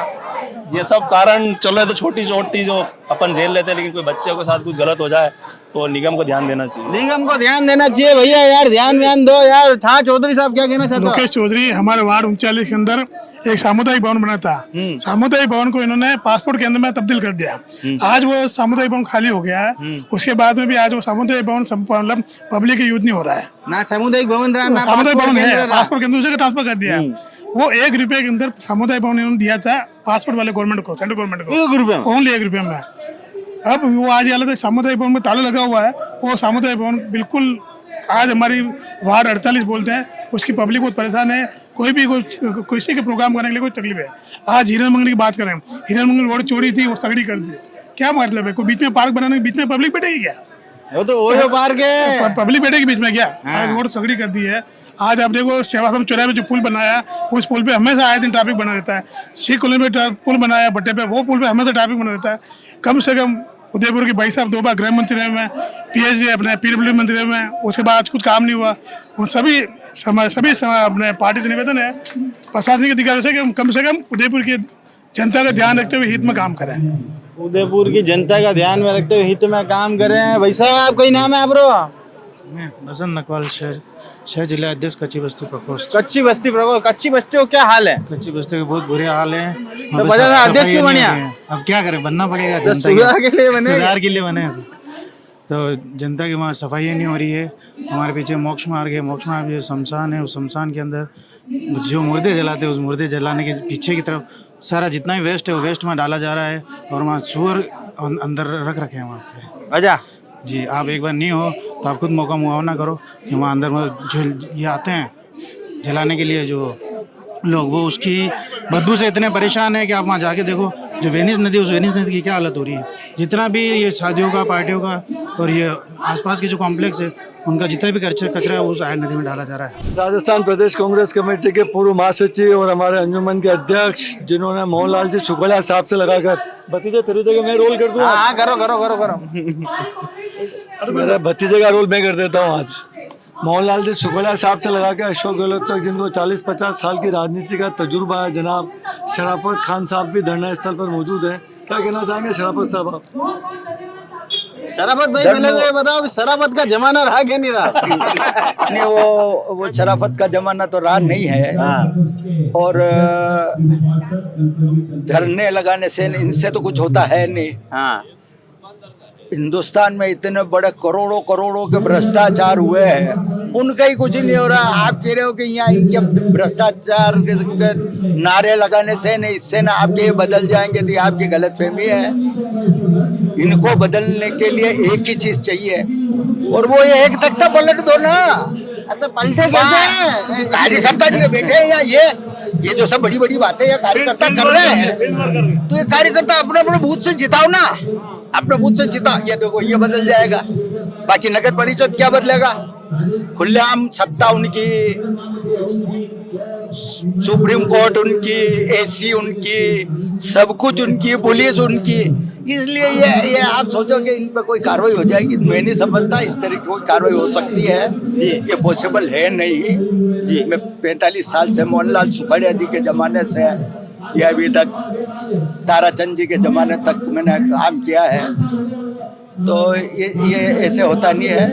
[SPEAKER 1] ये सब कारण चल रहे, तो छोटी छोटी जो अपन झेल लेते हैं, लेकिन कोई बच्चे के साथ कुछ गलत हो जाए तो निगम को ध्यान देना चाहिए।
[SPEAKER 7] निगम को ध्यान देना चाहिए भैया, यार ध्यान दो यार। था चौधरी साहब क्या कहना चाहते हो?
[SPEAKER 11] लोकेश चौधरी हमारे वार्ड 39 के अंदर एक सामुदायिक भवन बना था। सामुदायिक भवन को इन्होंने पासपोर्ट केंद्र में तब्दील कर दिया। आज वो सामुदायिक भवन खाली हो गया है। उसके बाद में भी आज वो सामुदायिक भवन मतलब पब्लिक यूज नहीं हो रहा है।
[SPEAKER 7] ना सामुदायिक भवन रहा, ना
[SPEAKER 11] सामुदायिक भवन है, पासपोर्ट केंद्र दूसरे का ट्रांसफर कर दिया। वो 1 रुपए के अंदर सामुदायिक भवन इन्होंने दिया था पासपोर्ट वाले गवर्नमेंट को, सेंट्रल गवर्नमेंट को।
[SPEAKER 7] 1 रुपए
[SPEAKER 11] ओनली 1 रुपए में। अब वो आज हालत है, सामुदायिक भवन में ताला लगा हुआ है। वो सामुदायिक भवन बिल्कुल आज हमारी वार्ड 48 बोलते हैं, उसकी पब्लिक बहुत परेशान है। कोई भी किसी के प्रोग्राम करने के लिए कोई तकलीफ है। आज हिरन मंगल की बात करें, हिरन मंगल रोड चोरी थी, वो सगड़ी कर दी। क्या मतलब है? कोई बीच में पार्क बनाने के बीच में पब्लिक बैठेगी क्या?
[SPEAKER 7] वो तो ओयो पार्क है,
[SPEAKER 11] पब्लिक बैठेगी बीच में क्या? आज रोड सगड़ी कर दी है। आज आप देखो सेवाश्रम चौराहे पे जो पुल बनाया, उस पुल पे हमेशा आए दिन ट्रैफिक बना रहता है। 6 किलोमीटर पुल बनाया भट्टे पे, वो पुल पे हमेशा ट्रैफिक बना रहता है। कम से कम उदयपुर के भाई साहब 2 बार गृह मंत्री रहे में, PhD अपने PWD मंत्री रहे में, उसके बाद कुछ काम नहीं हुआ। उन सभी अपने पार्टी से निवेदन है प्रशासनिक अधिकारियों से कि कम से कम उदयपुर की जनता का ध्यान रखते हुए हित में काम करें।
[SPEAKER 7] उदयपुर की जनता का ध्यान में रखते हुए हित में काम कर रहे हैं। भाई साहब कोई नाम है आप?
[SPEAKER 12] मैं बसंत नकवाल, शहर जिला अध्यक्ष कच्ची बस्ती प्रकोष्ठ।
[SPEAKER 7] कच्ची बस्ती प्रकोष्ठ। कच्ची बस्ती को क्या हाल है?
[SPEAKER 12] कच्ची बस्ती के बहुत बुरे हाल है।
[SPEAKER 7] तो वजह से अध्यक्ष क्यों बनिया?
[SPEAKER 12] अब क्या करें, बनना पड़ेगा।
[SPEAKER 7] तो सुधार के लिए बने,
[SPEAKER 12] सुधार के लिए बने। तो जनता की वहाँ सफाई नहीं हो रही है। हमारे पीछे मोक्ष मार्ग है, मोक्ष मार्ग जो शमशान है, उस शमशान के अंदर जो मुर्दे जलाते हैं, उस मुर्दे जलाने के पीछे की तरफ सारा जितना भी वेस्ट है वो वेस्ट में डाला जा रहा है। और वहाँ सुअर अंदर रख रखे हैं वहाँ पे।
[SPEAKER 7] अच्छा
[SPEAKER 12] जी, आप एक बार नहीं हो तो आप खुद मौका मुआवना करो। वहाँ अंदर में जो ये आते हैं जलाने के लिए जो लोग, वो उसकी बदबू से इतने परेशान है कि आप वहाँ जाके देखो जो वेनिस नदी, उस वेनिस नदी की क्या हालत हो रही है। जितना भी ये शादियों का, पार्टियों का और ये आसपास के जो कॉम्प्लेक्स है, उनका जितना भी कचरा है उस आयल नदी में डाला जा रहा है।
[SPEAKER 5] राजस्थान प्रदेश कांग्रेस कमेटी के पूर्व महासचिव और हमारे अंजुमन के अध्यक्ष, जिन्होंने मोहनलाल जी सुखड़िया साहब से लगाकर भतीजे तरीके मैं रोल कर दूं।
[SPEAKER 7] हाँ करो।
[SPEAKER 5] मेरे भतीजे का रोल मैं कर देता हूँ। आज मोहनलाल जी सुखड़िया साहब से लगा के अशोक गहलोत तक, जिनको 40-50 साल की राजनीति का तजुर्बा है, जनाब शराफत खान साहब भी धरना स्थल पर मौजूद है। क्या कहना चाहेंगे शराफत साहब आप?
[SPEAKER 7] शराफत भाई पहले तो ये बताओ कि शराफत का जमाना रहा कि नहीं रहा?
[SPEAKER 13] नहीं, वो शराफत का जमाना तो रहा नहीं है। और धरने लगाने से इनसे तो कुछ होता है नहीं।
[SPEAKER 7] हाँ,
[SPEAKER 13] हिंदुस्तान में इतने बड़े करोड़ों के भ्रष्टाचार हुए हैं, उनका ही कुछ नहीं हो रहा। आप कह रहे हो कि यहाँ इनके भ्रष्टाचार के नारे लगाने से नहीं, इससे ना आपके बदल जाएंगे, तो आपकी गलतफहमी है। इनको बदलने के लिए एक ही चीज चाहिए, और वो ये एक तख्ता पलट दो ना।
[SPEAKER 7] तो पलटे कैसे?
[SPEAKER 13] कार्यकर्ता जी बैठे हैं यहाँ, ये जो सब बड़ी बातें ये कार्यकर्ता कर रहे हैं, तो ये कार्यकर्ता अपने बूथ से जिताओ ना, अपने बूथ से जिता। ये देखो ये बदल जाएगा। बाकी नगर परिषद क्या बदलेगा? खुलेआम सत्ता उनकी, सुप्रीम कोर्ट उनकी, AC उनकी, सब कुछ उनकी, पुलिस उनकी। इसलिए ये आप सोचो कि इन पे कोई कार्रवाई हो जाएगी, मैं नहीं समझता इस तरह की कोई कार्रवाई हो सकती है। ये पॉसिबल है नहीं। मैं 45 साल से मोहनलाल सुखड़िया जी के जमाने से ये अभी तक ताराचंद जी के जमाने तक मैंने काम किया है। तो ये ऐसे होता नहीं है।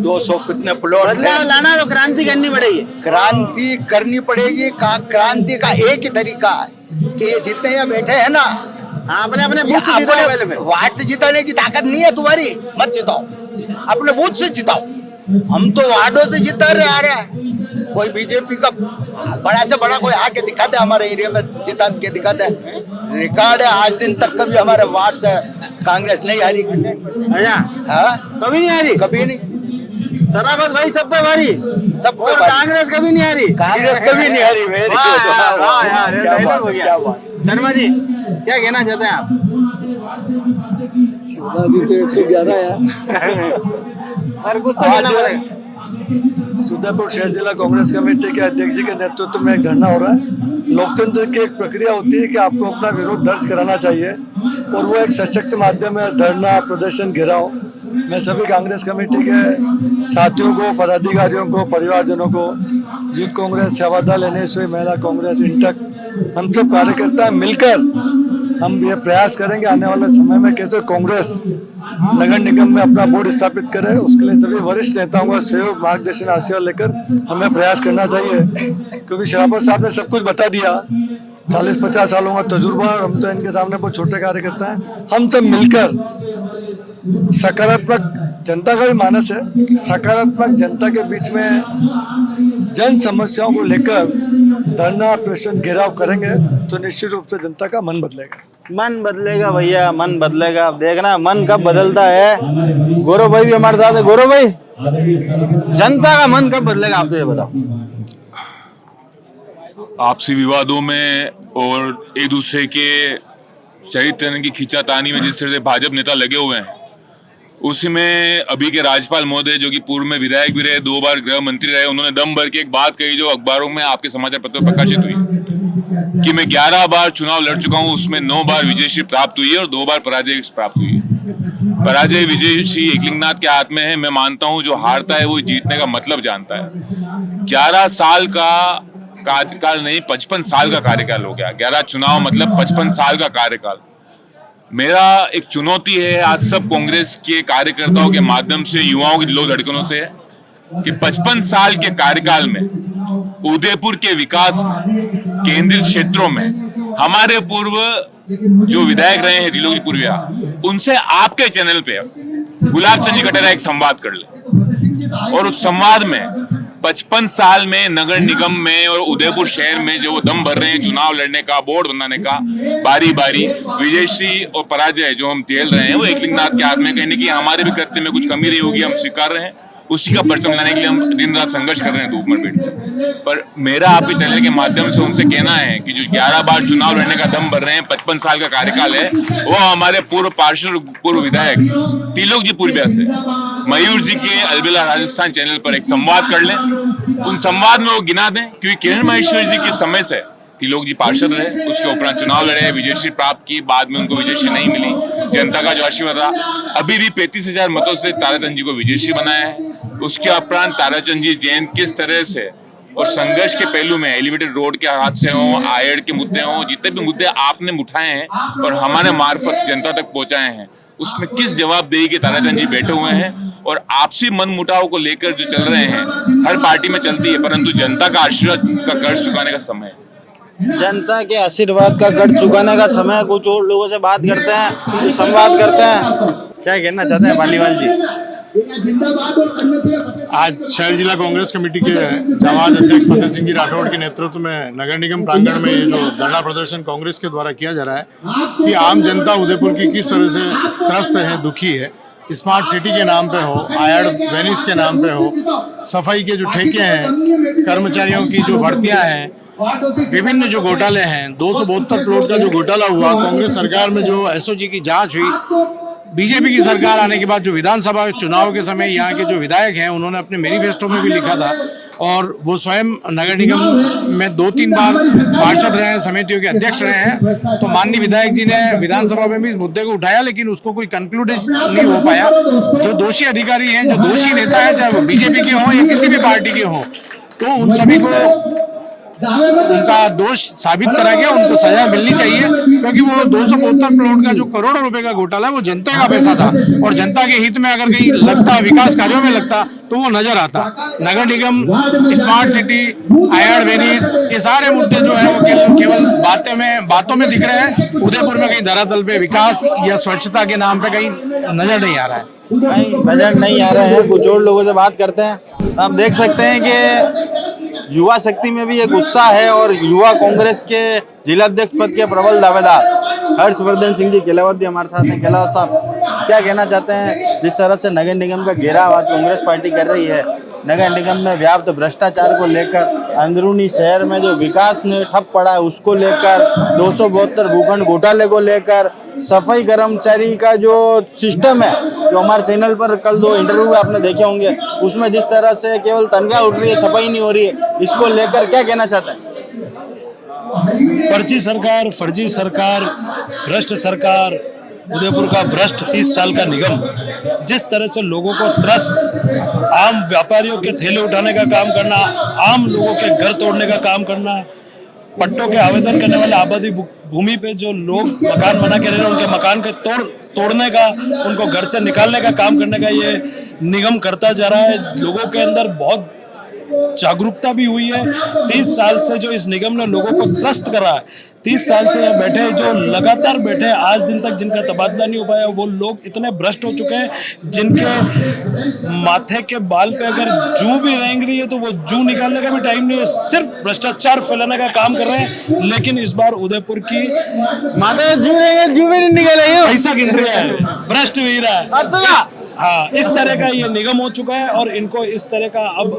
[SPEAKER 13] 200 कितने प्लॉट
[SPEAKER 7] लाना तो क्रांति करनी पड़ेगी।
[SPEAKER 13] क्रांति करनी पड़ेगी। क्रांति का एक ही तरीका है कि ये जितने यहाँ बैठे हैं ना,
[SPEAKER 7] अपने
[SPEAKER 13] वार्ड से जिताने की ताकत नहीं है तुम्हारी, मत जिताओ, अपने बूथ से जिताओ। हम तो वार्डों से जिता रहे आ रहे हैं। कोई बीजेपी का बड़ा से बड़ा कोई आके दिखा दे हमारे एरिया में, जिता के दिखा दे। रिकॉर्ड है, आज दिन तक कभी हमारे वार्ड से कांग्रेस नहीं हारी।
[SPEAKER 7] कभी नहीं हारी?
[SPEAKER 13] कभी नहीं।
[SPEAKER 7] शराफत भाई सब पे भारी,
[SPEAKER 13] सब पे भारी।
[SPEAKER 7] कांग्रेस कभी नहीं हारी?
[SPEAKER 13] कांग्रेस कभी नहीं हारी।
[SPEAKER 7] शर्मा जी क्या कहना चाहते हैं आप?
[SPEAKER 5] 111 है।
[SPEAKER 7] और कुछ तो कहना पड़ेगा।
[SPEAKER 5] सुदयपुर शहर जिला कांग्रेस कमेटी के अध्यक्ष जी के नेतृत्व में एक धरना हो रहा है। लोकतंत्र की एक प्रक्रिया होती है कि आपको अपना विरोध दर्ज कराना चाहिए और वो एक सशक्त माध्यम है, धरना, प्रदर्शन, घेराव। मैं सभी कांग्रेस कमेटी के साथियों को, पदाधिकारियों को, परिवारजनों को, यूथ कांग्रेस, सेवा दल, NSU, महिला कांग्रेस, इंटक, हम सब कार्यकर्ता मिलकर हम ये प्रयास करेंगे आने वाले समय में कैसे कांग्रेस नगर निगम में अपना बोर्ड स्थापित करे। उसके लिए सभी वरिष्ठ नेताओं का सहयोग, मार्गदर्शन, आशीर्वाद लेकर हमें प्रयास करना चाहिए, क्योंकि शराफत साहब ने सब कुछ बता दिया। 40-50 सालों का तजुर्बा, हम तो इनके सामने बहुत छोटे कार्यकर्ता हैं। हम सब मिलकर सकारात्मक, जनता का भी मानस है, सकारात्मक जनता के बीच में जन समस्याओं को लेकर धरना, प्रदर्शन, घेराव करेंगे तो निश्चित रूप से जनता का मन बदलेगा।
[SPEAKER 8] मन बदलेगा भैया, मन बदलेगा। अब देखना मन कब बदलता है। गौरव भाई भी हमारे साथ है। गौरव भाई, जनता का मन कब बदलेगा, आप तो ये बताओ।
[SPEAKER 2] आपसी विवादों में और एक दूसरे के चरित्र की खींचातानी में जिस तरह से भाजपा नेता लगे हुए हैं, उसी में अभी के राज्यपाल महोदय, जो कि पूर्व में विधायक भी रहे, 2 बार गृह मंत्री रहे, उन्होंने दम भर के एक बात कही जो अखबारों में, आपके समाचार पत्रों में प्रकाशित हुई कि मैं 11 बार चुनाव लड़ चुका हूं, उसमें 9 बार विजयश्री प्राप्त हुई है और 2 बार पराजय प्राप्त हुई है। पराजय विजयश्री एकलिंगनाथ के हाथ में है। मैं मानता हूं जो हारता है वो जीतने का मतलब जानता है। 11 साल का कार्यकाल नहीं, 55 साल का कार्यकाल हो गया। 11 चुनाव मतलब 55 साल का कार्यकाल। मेरा एक चुनौती है आज सब कांग्रेस के कार्यकर्ताओं के माध्यम से, युवाओं की लोग धड़कनों से, कि 55 साल के कार्यकाल में उदयपुर के विकास में, केंद्रीय क्षेत्रों में हमारे पूर्व जो विधायक रहे हैं त्रिलोक पूर्विया, उनसे आपके चैनल पे गुलाब चंद जी कटेरा एक संवाद कर ले, और उस संवाद में 55 साल में नगर निगम में और उदयपुर शहर में जो वो दम भर रहे हैं चुनाव लड़ने का, बोर्ड बनाने का, बारी बारी विजयश्री और पराजय जो हम झेल रहे हैं, वो एकलिंगनाथ के हाथ में। कहने की हमारे भी कृत्य में कुछ कमी रही होगी, हम स्वीकार रहे हैं। उसी का परचम लाने के लिए हम दिन रात संघर्ष कर रहे हैं, धूप में बैठ कर। पर मेरा आपके चैनल के माध्यम से उनसे कहना है कि जो 11 बार चुनाव लड़ने का दम भर रहे हैं, 55 साल का कार्यकाल है, वो हमारे पूर्व पार्षद, पूर्व विधायक त्रिलोक जी पूर्विया से मयूर जी के अलबेला राजस्थान चैनल पर एक संवाद कर लें। उन संवाद में वो गिना दें, क्योंकि किरण माहेश्वरी जी के समय से त्रिलोक जी पार्षद रहे, उसके उपरांत चुनाव लड़े, विजयश्री प्राप्त की, बाद में उनको विजयश्री नहीं मिली, जनता का जो आशीर्वाद रहा। अभी भी 35,000 मतों से ताराचंद जी को विजयश्री बनाया है। उसके उपरांत ताराचंद जी जैन किस तरह से और संघर्ष के पहलू में, एलिवेटेड रोड के हादसे हों, आयड के मुद्दे हों, जितने भी मुद्दे आपने उठाए हैं और हमारे मार्फत जनता तक पहुंचाए हैं, उसमें किस जवाबदेही के ताराचंद जी बैठे हुए हैं। और आपसी मन मुटाव को लेकर जो चल रहे हैं, हर पार्टी में चलती है, परंतु जनता का आशीर्वाद का कर्ज चुकाने का समय है।
[SPEAKER 8] जनता के आशीर्वाद का कर्ज चुकाने का समय। कुछ और लोगों से बात करते हैं, संवाद करते हैं। क्या कहना चाहते हैं पालीवाल जी?
[SPEAKER 14] आज शहर जिला कांग्रेस कमेटी के जाबाज अध्यक्ष फतेह सिंह जी राठौड़ के नेतृत्व में नगर निगम प्रांगण में ये जो धरना प्रदर्शन कांग्रेस के द्वारा किया जा रहा है कि आम जनता उदयपुर की किस तरह से त्रस्त है, दुखी है। स्मार्ट सिटी के नाम पे हो, आयड वेनिस के नाम पे हो, सफाई के जो ठेके हैं, कर्मचारियों की जो भर्तियां हैं, विभिन्न जो घोटाले हैं, 272 प्लॉट का जो घोटाला हुआ, कांग्रेस सरकार में जो एसओजी की जांच हुई, बीजेपी की सरकार आने के बाद जो विधानसभा चुनाव के समय यहाँ के जो विधायक हैं उन्होंने अपने मैनिफेस्टो में भी लिखा था, और वो स्वयं नगर निगम में 2-3 बार पार्षद रहे हैं, समितियों के अध्यक्ष रहे हैं। तो माननीय विधायक जी ने विधानसभा में भी इस मुद्दे को उठाया, लेकिन उसको कोई कंक्लूड नहीं हो पाया। जो दोषी अधिकारी हैं, जो दोषी नेता हैं, चाहे वो बीजेपी के हों या किसी भी पार्टी के हों, तो उन सभी को उनका दोष साबित करा गया, उनको सजा मिलनी चाहिए, क्योंकि वो 272 प्लॉट का जो करोड़ों रुपए का घोटाला है वो जनता का पैसा था, और जनता के हित में अगर कहीं लगता, विकास कार्यों में लगता, तो वो नजर आता। नगर निगम, स्मार्ट सिटी, आयड वेनिस, ये सारे मुद्दे जो है वो केवल बातों में दिख रहे हैं। उदयपुर में कहीं धरातल पे विकास या स्वच्छता के नाम पे कहीं नजर नहीं आ रहा है,
[SPEAKER 8] कहीं नजर नहीं आ रहा है। कुछ और लोगों से बात करते हैं। आप देख सकते हैं कि युवा शक्ति में भी एक उत्साह है, और युवा कांग्रेस के जिलाध्यक्ष पद के प्रबल दावेदार हर्षवर्धन सिंह जी केलावत भी हमारे साथ हैं। केलावत साहब, क्या कहना चाहते हैं? जिस तरह से नगर निगम का घेराव आज कांग्रेस पार्टी कर रही है, नगर निगम में व्याप्त भ्रष्टाचार को लेकर, अंदरूनी शहर में जो विकास ने ठप पड़ा है उसको लेकर, 272 भूखंड घोटाले को लेकर, सफाई कर्मचारी का जो सिस्टम है, जो हमारे चैनल पर कल 2 इंटरव्यू आपने देखे होंगे, उसमें जिस तरह से केवल तनख्वाह उठ रही है, सफाई नहीं हो रही है, इसको लेकर क्या कहना चाहते हैं?
[SPEAKER 3] पर्ची सरकार, फर्जी सरकार, भ्रष्ट सरकार, उदयपुर का भ्रष्ट 30 साल का निगम, जिस तरह से लोगों को त्रस्त, आम व्यापारियों के थैले उठाने का काम करना, आम लोगों के घर तोड़ने का काम करना, पट्टों के आवेदन करने वाले आबादी भूमि पे जो लोग मकान बना के रह रहे हैं, उनके मकान के तोड़ने का, उनको घर से निकालने का काम करने का ये निगम करता जा रहा है। लोगों के अंदर बहुत जागरूकता भी हुई है। 30 साल से जो इस निगम ने लोगों को त्रस्त करा है, 30 साल से यहाँ बैठे, जो लगातार बैठे, आज दिन तक जिनका तबादला नहीं हो पाया, वो लोग इतने भ्रष्ट हो चुके हैं, जिनके माथे के बाल पे अगर जू भी रेंग रही है तो वो जू निकालने का भी टाइम नहीं है, सिर्फ भ्रष्टाचार फैलाने का काम कर रहे हैं। लेकिन इस बार उदयपुर की
[SPEAKER 7] माता जू रहेंगे, जू भी नहीं निकालेंगे,
[SPEAKER 3] पैसा गिन रहा है, भ्रष्ट भी रहा है। हाँ, इस तरह का ये निगम हो चुका है और इनको इस तरह का अब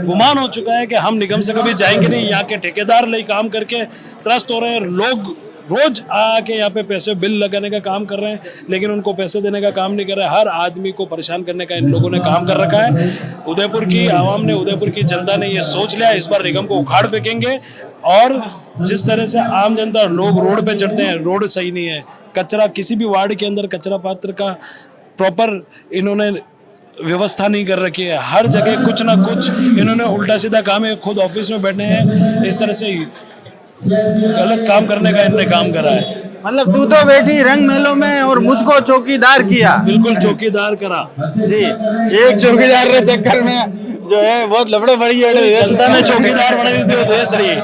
[SPEAKER 3] गुमान हो चुका है कि हम निगम से कभी जाएंगे नहीं। यहाँ के ठेकेदार ले काम करके त्रस्त हो रहे हैं, लोग रोज आके यहाँ पे पैसे बिल लगाने का काम कर रहे हैं, लेकिन उनको पैसे देने का काम नहीं कर रहे। हर आदमी को परेशान करने का इन लोगों ने काम कर रखा है। उदयपुर की आवाम ने, उदयपुर की जनता ने ये सोच लिया, इस बार निगम को उखाड़ फेंकेंगे। और जिस तरह से आम जनता, लोग रोड पे चढ़ते हैं, रोड सही नहीं है, कचरा, किसी भी वार्ड के अंदर कचरा पात्र का प्रॉपर इन्होंने व्यवस्था नहीं कर रखी है। हर जगह कुछ ना कुछ इन्होंने उल्टा सीधा काम है, खुद ऑफिस में बैठे हैं, इस तरह से गलत काम करने का इन्होंने काम करा है।
[SPEAKER 7] मतलब तू तो बैठी रंग महलों में और मुझको चौकीदार किया।
[SPEAKER 3] बिल्कुल चौकीदार करा
[SPEAKER 7] जी, एक चौकीदार के चक्कर में जो है बहुत लफड़े बढ़ी है,
[SPEAKER 3] जनता ने चौकीदार बना दी थी देश रही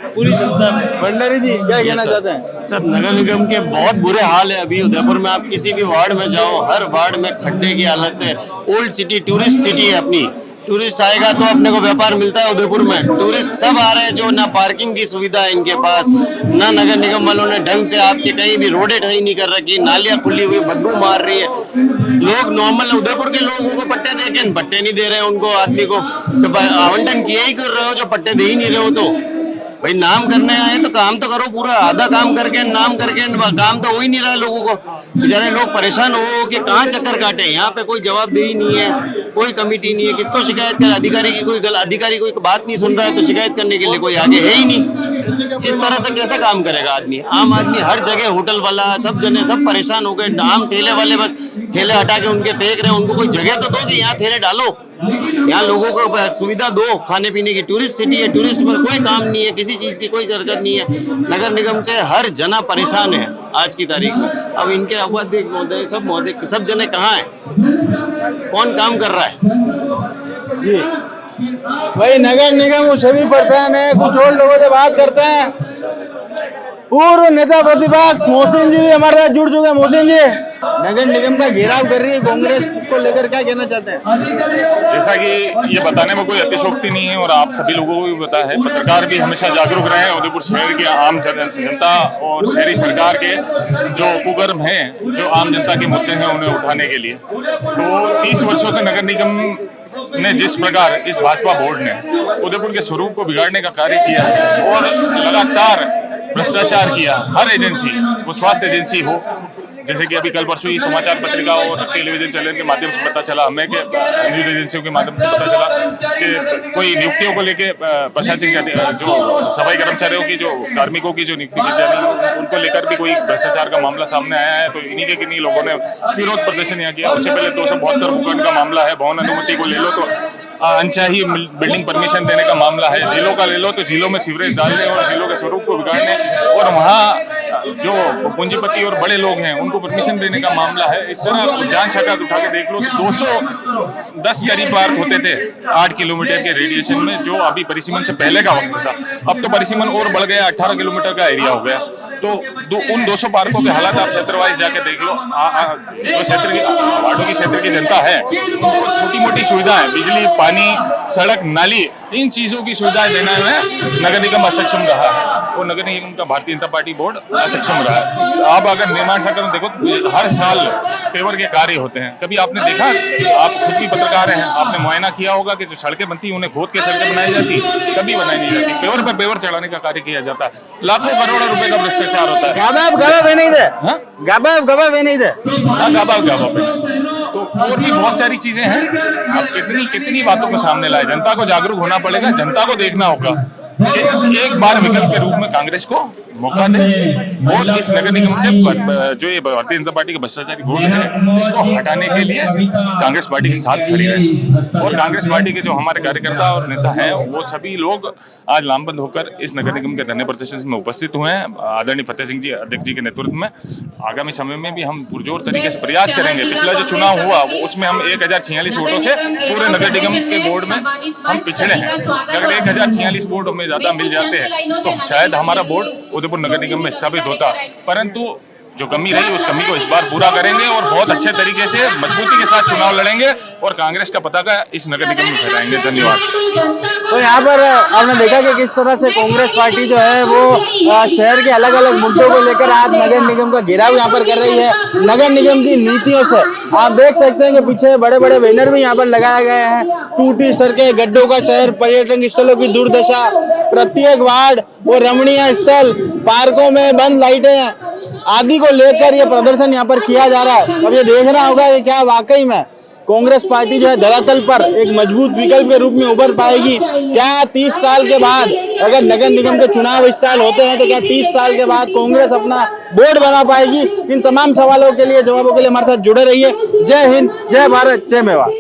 [SPEAKER 3] पूरी जनता में।
[SPEAKER 7] भंडारी जी क्या कहना चाहते हैं?
[SPEAKER 8] सर, नगर निगम के बहुत बुरे हाल है अभी उदयपुर में। आप किसी भी वार्ड में जाओ, हर वार्ड में खड्डे की हालत है। ओल्ड सिटी, टूरिस्ट सिटी है अपनी, टूरिस्ट आएगा तो अपने को व्यापार मिलता है उदयपुर में। टूरिस्ट सब आ रहे हैं, जो ना पार्किंग की सुविधा है इनके पास, ना नगर निगम वालों ने ढंग से आपके कहीं भी रोडें सही नहीं कर रखी, नालियां खुली हुई बदबू मार रही है। लोग नॉर्मल उदयपुर के लोगों को पट्टे दे के पट्टे नहीं दे रहे हैं उनको, आदमी को जब आवंटन किए ही कर रहे हो, जो पट्टे दे ही नहीं रहे हो तो भाई नाम करने आए तो काम तो करो पूरा। आधा काम करके, नाम करके काम तो हो ही नहीं रहा है लोगों को। बेचारे लोग परेशान हो कि कहाँ चक्कर काटे। यहाँ पे कोई जवाबदेही नहीं है, कोई कमेटी नहीं है, किसको शिकायत कर, अधिकारी की अधिकारी कोई बात नहीं सुन रहा है तो शिकायत करने के लिए कोई आगे है ही नहीं। इस तरह से कैसे काम करेगा आदमी? आम आदमी हर जगह, होटल वाला, सब जने सब परेशान हो गए। आम ठेले वाले बस ठेले हटा के उनके फेंक रहे हैं, उनको कोई जगह तो दो कि यहाँ ठेले डालो, यहाँ लोगों को सुविधा दो खाने पीने की। टूरिस्ट सिटी है, टूरिस्ट में कोई काम नहीं है, किसी चीज की कोई जरूरत नहीं है। नगर निगम से हर जना परेशान है आज की तारीख में। अब इनके उपाध्यक्ष महोदय सब जने कहाँ हैं? कौन काम कर रहा है?
[SPEAKER 7] जी भाई, नगर निगम वो सभी परेशान है। कुछ और लोगों से बात करते हैं। पूर्व नेता प्रतिपक्ष मोहसिन जी भी हमारे साथ जुड़ चुके हैं। मोहसिन जी, नगर निगम का घेराव कर रही है कांग्रेस, उसको लेकर क्या कहना चाहते हैं?
[SPEAKER 2] जैसा कि ये बताने में कोई अतिशोक्ति नहीं है और आप सभी लोगों को भी पता है, पत्रकार भी हमेशा जागरूक रहे हैं। उदयपुर शहर के आम जनता और शहरी सरकार के जो कुकर्म हैं, जो आम जनता के मुद्दे हैं, उन्हें उठाने के लिए। तो 30 वर्षों से नगर निगम ने जिस प्रकार इस भाजपा बोर्ड ने उदयपुर के स्वरूप को बिगाड़ने का कार्य किया और लगातार भ्रष्टाचार किया, हर एजेंसी, वो स्वास्थ्य एजेंसी हो, जैसे कि अभी कल परसों ही समाचार पत्रिका और टेलीविजन चैनल के माध्यम से पता चला हमें, कि न्यूज एजेंसियों के माध्यम से पता चला कि कोई नियुक्तियों को लेके प्रशासनिक जो सफाई कर्मचारियों की, जो कार्मिकों की जो नियुक्ति की जा रही है, उनको लेकर भी कोई भ्रष्टाचार का मामला सामने आया है। तो इन्हीं के किन्हीं लोगों ने विरोध प्रदर्शन यहाँ किया। उससे पहले 272 भूखंड का मामला है, भवन अनुमति को ले लो तो अनचाही बिल्डिंग परमिशन देने का मामला है, झीलों का ले लो तो झीलों में सीवरेज डालने और झीलों के स्वरूप को बिगाड़ने, और वहाँ जो पूंजीपति और बड़े लोग हैं उनको परमिशन देने का मामला है। इस तरह उद्यान शाखा उठा के देख लो, 210 करीब पार्क होते थे 8 किलोमीटर के रेडिएशन में, जो अभी परिसीमन से पहले का वक्त था। अब तो परिसीमन और बढ़ गया, 18 किलोमीटर का एरिया हो गया। तो उन 200 पार्कों के हालात आप क्षेत्र वाइज जाके देख लो। जो क्षेत्र की वार्डों की क्षेत्र की जनता है, उनको छोटी मोटी सुविधाएं, बिजली, पानी, सड़क, नाली, इन चीजों की सुविधाएं देने में नगर निगम असक्षम रहा है और नगर निगम का भारतीय जनता पार्टी बोर्ड असक्षम रहा है। आप अगर निर्माण क्षेत्र में देखो तो हर साल पेवर के कार्य होते हैं। कभी आपने देखा, आप खुद भी पत्रकार हैं, आपने मुआयना किया होगा कि जो सड़कें बनती हैं उन्हें खोद के सड़कें बनाई जाती, कभी बनाई नहीं जाती। पेवर पर पेवर चढ़ाने का कार्य किया जाता है, लाखों करोड़ों रुपए का भ्रष्टाचार होता है। तो और भी बहुत सारी चीजें हैं। अब कितनी बातों को सामने लाए, जनता को जागरूक होना पड़ेगा, जनता को देखना होगा कि एक बार विकल्प के रूप में कांग्रेस को मौका दें और इस नगर निगम से जो ये भारतीय जनता पार्टी का भ्रष्टाचारी बोर्ड है इसको हटाने के लिए कांग्रेस पार्टी के साथ खड़ी रहे। और कांग्रेस पार्टी के जो हमारे कार्यकर्ता और नेता हैं वो सभी लोग आज लामबंद होकर इस नगर निगम के धरने प्रदर्शन में उपस्थित हुए हैं। आदरणीय फतेह सिंह जी अध्यक्ष जी के नेतृत्व में आगामी समय में भी हम पुरजोर तरीके से प्रयास करेंगे। पिछला जो चुनाव हुआ उसमें हम 1046 वोटों से पूरे नगर निगम के बोर्ड में हम पिछड़े हैं। अगर 1046 वोट हमें ज्यादा मिल जाते हैं तो शायद हमारा बोर्ड उदयपुर नगर निगम में स्थापित होता, परंतु जो कमी रही उस कमी को इस बार पूरा करेंगे और बहुत अच्छे तरीके से मजबूती के साथ चुनाव लड़ेंगे और कांग्रेस का पताका इस नगर निगम में फहराएंगे। धन्यवाद।
[SPEAKER 8] तो यहाँ पर आपने देखा कि किस तरह से कांग्रेस पार्टी जो है वो शहर के अलग अलग मुद्दों को लेकर आज नगर निगम का घेराव यहाँ पर कर रही है। नगर निगम की नीतियों से आप देख सकते हैं कि पीछे बड़े बड़े बैनर भी यहाँ पर लगाए गए हैं। टूटी सड़कें, गड्ढों का शहर, पर्यटन स्थलों की दुर्दशा, प्रत्येक वार्ड और रमणीय स्थल, पार्कों में बंद लाइटें आदि को लेकर ये प्रदर्शन यहाँ पर किया जा रहा है। अब ये देखना होगा कि क्या वाकई में कांग्रेस पार्टी जो है धरातल पर एक मजबूत विकल्प के रूप में उभर पाएगी। क्या 30 साल के बाद अगर नगर निगम के चुनाव इस साल होते हैं तो क्या 30 साल के बाद कांग्रेस अपना बोर्ड बना पाएगी? इन तमाम सवालों के लिए, जवाबों के लिए हमारे साथ जुड़े रहिए। जय हिंद, जय भारत, जय मेवाड़।